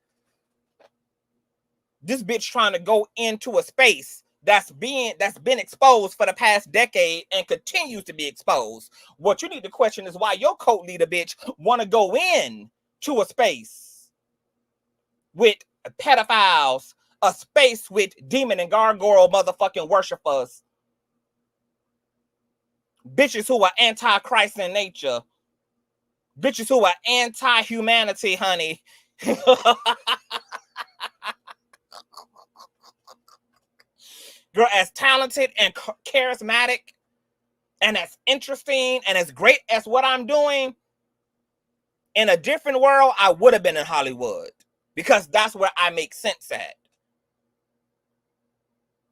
S1: This bitch trying to go into a space that's been exposed for the past decade and continues to be exposed. What you need to question is why your cult leader, bitch, want to go in to a space with pedophiles, a space with demon and gargoyle motherfucking worshipers, bitches who are anti-Christ in nature, bitches who are anti-humanity, honey. Girl, as talented and charismatic and as interesting and as great as what I'm doing, in a different world, I would have been in Hollywood because that's where I make sense at.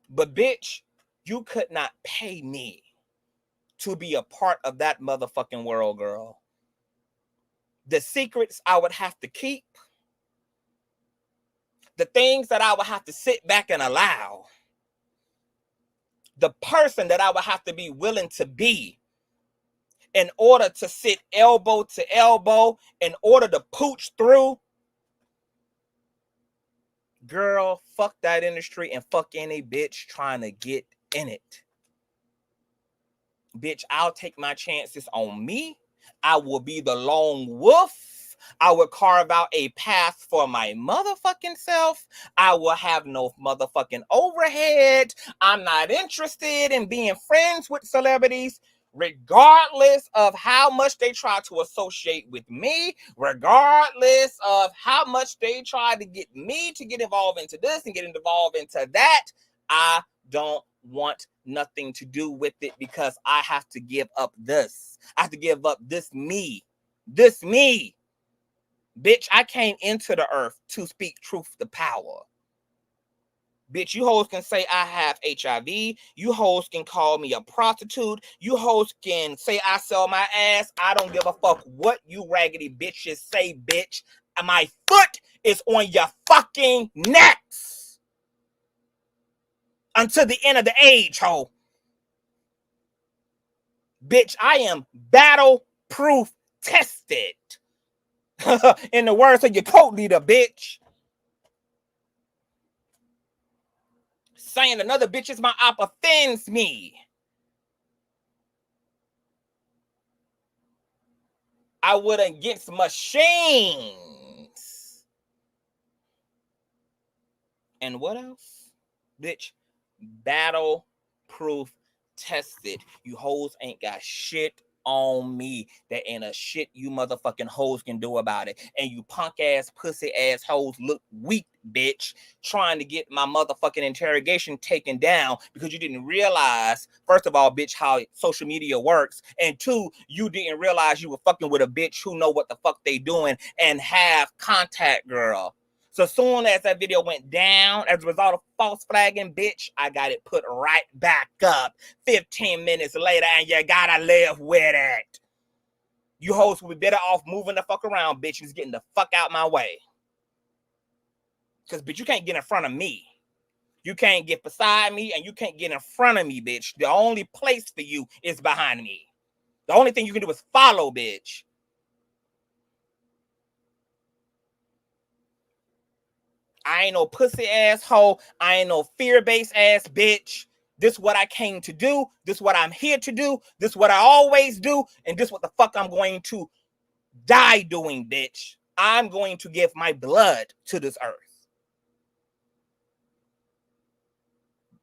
S1: But bitch, you could not pay me to be a part of that motherfucking world, girl. The secrets I would have to keep, the things that I would have to sit back and allow, the person that I would have to be willing to be in order to sit elbow to elbow, in order to pooch through. Girl, fuck that industry and fuck any bitch trying to get in it. Bitch, I'll take my chances on me. I will be the lone wolf. I will carve out a path for my motherfucking self. I will have no motherfucking overhead. I'm not interested in being friends with celebrities, regardless of how much they try to associate with me, regardless of how much they try to get me to get involved into this and get involved into that. I don't want nothing to do with it because I have to give up this. I have to give up this me. This me. Bitch, I came into the earth to speak truth to power. Bitch, you hoes can say I have HIV. You hoes can call me a prostitute. You hoes can say I sell my ass. I don't give a fuck what you raggedy bitches say, bitch. My foot is on your fucking necks until the end of the age, ho. Bitch, I am battle-proof tested. In the words of your cult leader, bitch. Saying another bitch is my op offends me. I would against machines. And what else? Bitch, battle-proof tested. You hoes ain't got shit on me. That ain't a shit you motherfucking hoes can do about it. And you punk ass, pussy ass hoes look weak, bitch, trying to get my motherfucking interrogation taken down because you didn't realize, first of all, bitch, how social media works. And two, you didn't realize you were fucking with a bitch who know what the fuck they doing and have contact, girl. So soon as that video went down, as a result of false flagging, bitch, I got it put right back up 15 minutes later, and you gotta live with it. You hoes will be better off moving the fuck around, bitch, and just getting the fuck out my way. Because, bitch, you can't get in front of me. You can't get beside me, and you can't get in front of me, bitch. The only place for you is behind me. The only thing you can do is follow, bitch. I ain't no pussy asshole. I ain't no fear-based ass bitch. This is what I came to do. This is what I'm here to do. This is what I always do. And this is what the fuck I'm going to die doing, bitch. I'm going to give my blood to this earth.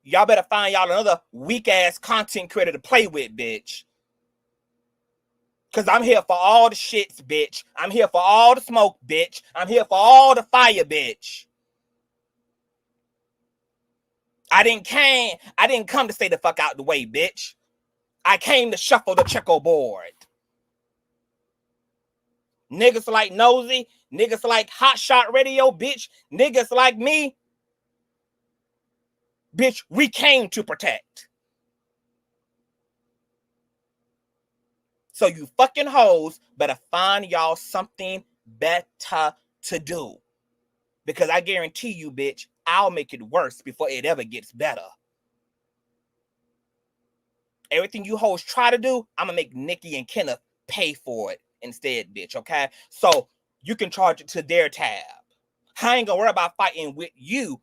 S1: Y'all better find y'all another weak-ass content creator to play with, bitch. Because I'm here for all the shits, bitch. I'm here for all the smoke, bitch. I'm here for all the fire, bitch. I didn't come to stay the fuck out the way, bitch. I came to shuffle the checkerboard. Niggas like Nosy, niggas like Hot Shot Radio, bitch, niggas like me, bitch, we came to protect. So you fucking hoes better find y'all something better to do. Because I guarantee you, bitch, I'll make it worse before it ever gets better. Everything you hoes try to do, I'm going to make Nicki and Kenneth pay for it instead, bitch, okay? So you can charge it to their tab. I ain't going to worry about fighting with you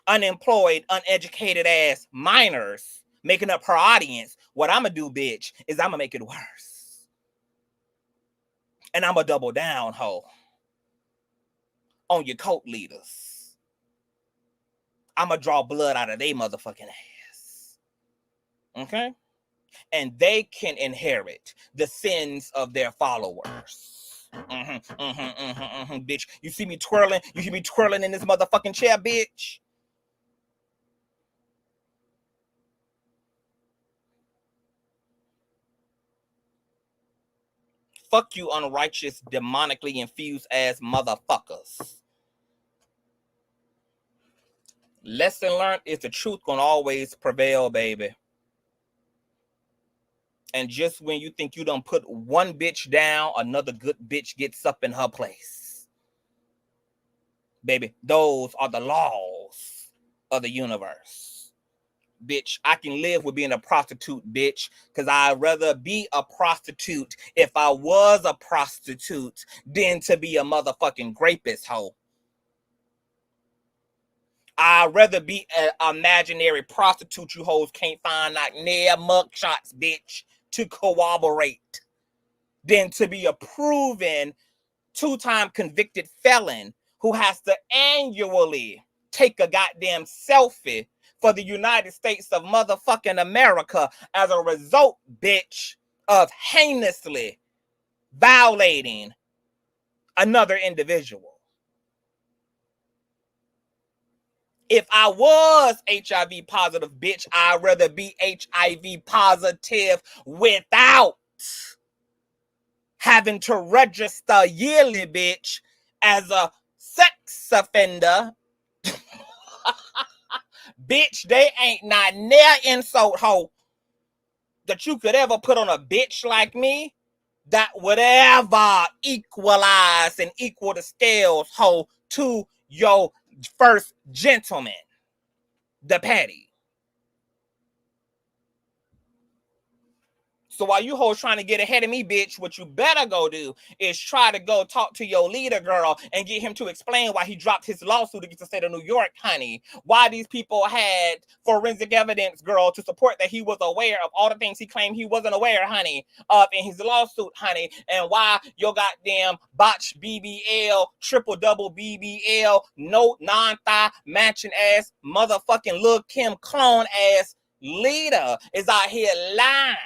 S1: unemployed, uneducated ass minors making up her audience. What I'm going to do, bitch, is I'm going to make it worse. And I'm going to double down, ho, on your cult leaders. I'm going to draw blood out of their motherfucking ass. Okay? And they can inherit the sins of their followers. Bitch. You see me twirling? You hear me twirling in this motherfucking chair, bitch? Fuck you, unrighteous, demonically infused ass motherfuckers. Lesson learned is the truth gonna always prevail, baby. And just when you think you done put one bitch down, another good bitch gets up in her place. Baby, those are the laws of the universe. Bitch, I can live with being a prostitute, bitch, because I'd rather be a prostitute if I was a prostitute than to be a motherfucking rapist hoe. I'd rather be an imaginary prostitute you hoes can't find like near mugshots, bitch, to corroborate than to be a proven two-time convicted felon who has to annually take a goddamn selfie for the United States of motherfucking America as a result, bitch, of heinously violating another individual. If I was HIV positive, bitch, I'd rather be HIV positive without having to register yearly, bitch, as a sex offender. Bitch, they ain't not near insult, ho, that you could ever put on a bitch like me that would ever equalize and equal the scales, ho, to your first gentleman, the Patty. So while you hoes trying to get ahead of me, bitch, what you better go do is try to go talk to your leader, girl, and get him to explain why he dropped his lawsuit against the state of New York, honey. Why these people had forensic evidence, girl, to support that he was aware of all the things he claimed he wasn't aware, honey, of in his lawsuit, honey. And why your goddamn botched BBL, triple-double BBL, no non-thigh matching ass, motherfucking Lil' Kim clone ass leader is out here lying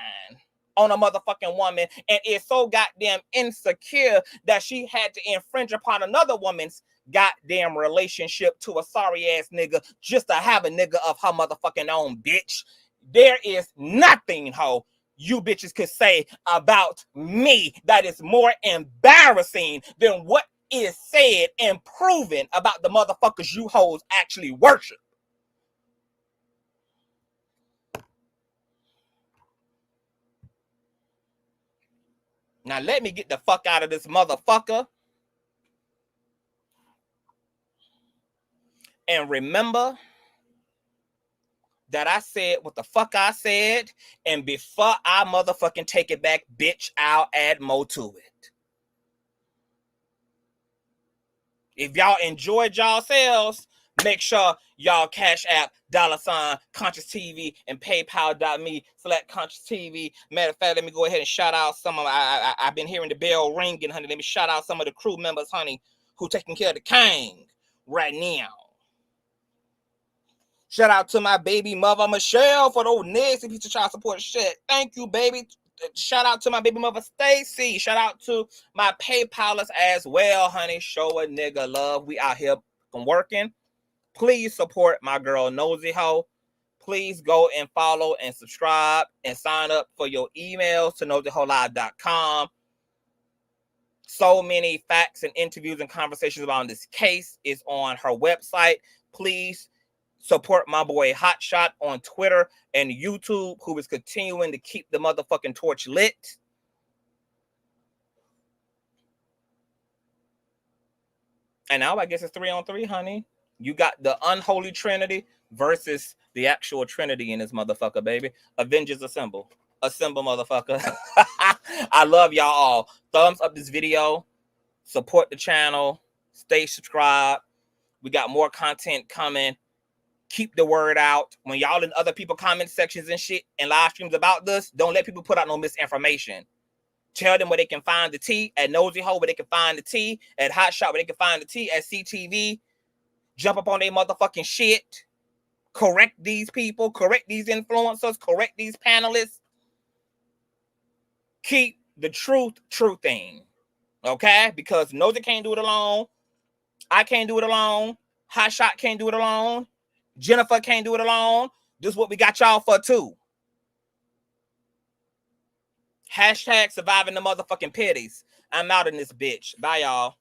S1: on a motherfucking woman and is so goddamn insecure that she had to infringe upon another woman's goddamn relationship to a sorry ass nigga just to have a nigga of her motherfucking own, bitch. There is nothing, ho, you bitches could say about me that is more embarrassing than what is said and proven about the motherfuckers you hoes actually worship. Now let me get the fuck out of this motherfucker. And remember that I said what the fuck I said. And before I motherfucking take it back, bitch, I'll add more to it. If y'all enjoyed y'allselves, make sure y'all cash app $ Consciouztv and PayPal.me/Consciouztv. Matter of fact, let me go ahead and shout out some of I've been hearing the bell ringing, honey. Let me shout out some of the crew members, honey, who taking care of the king right now. Shout out to my baby mother Michelle for those nasty piece of child support shit. Thank you, baby. Shout out to my baby mother Stacy. Shout out to my PayPalers as well, honey. Show a nigga love. We out here working. Please support my girl Nosy Ho. Please go and follow and subscribe and sign up for your emails to nosyholive.com. So many facts and interviews and conversations about this case is on her website. Please support my boy Hotshot on Twitter and YouTube, who is continuing to keep the motherfucking torch lit. And now I guess it's 3-on-3, honey. You got the unholy trinity versus the actual trinity in this motherfucker, baby. Avengers assemble. Assemble, motherfucker. I love y'all all. Thumbs up this video. Support the channel. Stay subscribed. We got more content coming. Keep the word out. When y'all in other people comment sections and shit and live streams about this, don't let people put out no misinformation. Tell them where they can find the tea at Nosy Ho, where they can find the tea at Hotshot, where they can find the tea at CTV. Jump up on their motherfucking shit. Correct these people. Correct these influencers. Correct these panelists. Keep the truth truthing. Okay? Because Nosy can't do it alone. I can't do it alone. Hotshot can't do it alone. Jennifer can't do it alone. This is what we got y'all for too. Hashtag surviving the motherfucking petties. I'm out in this bitch. Bye, y'all.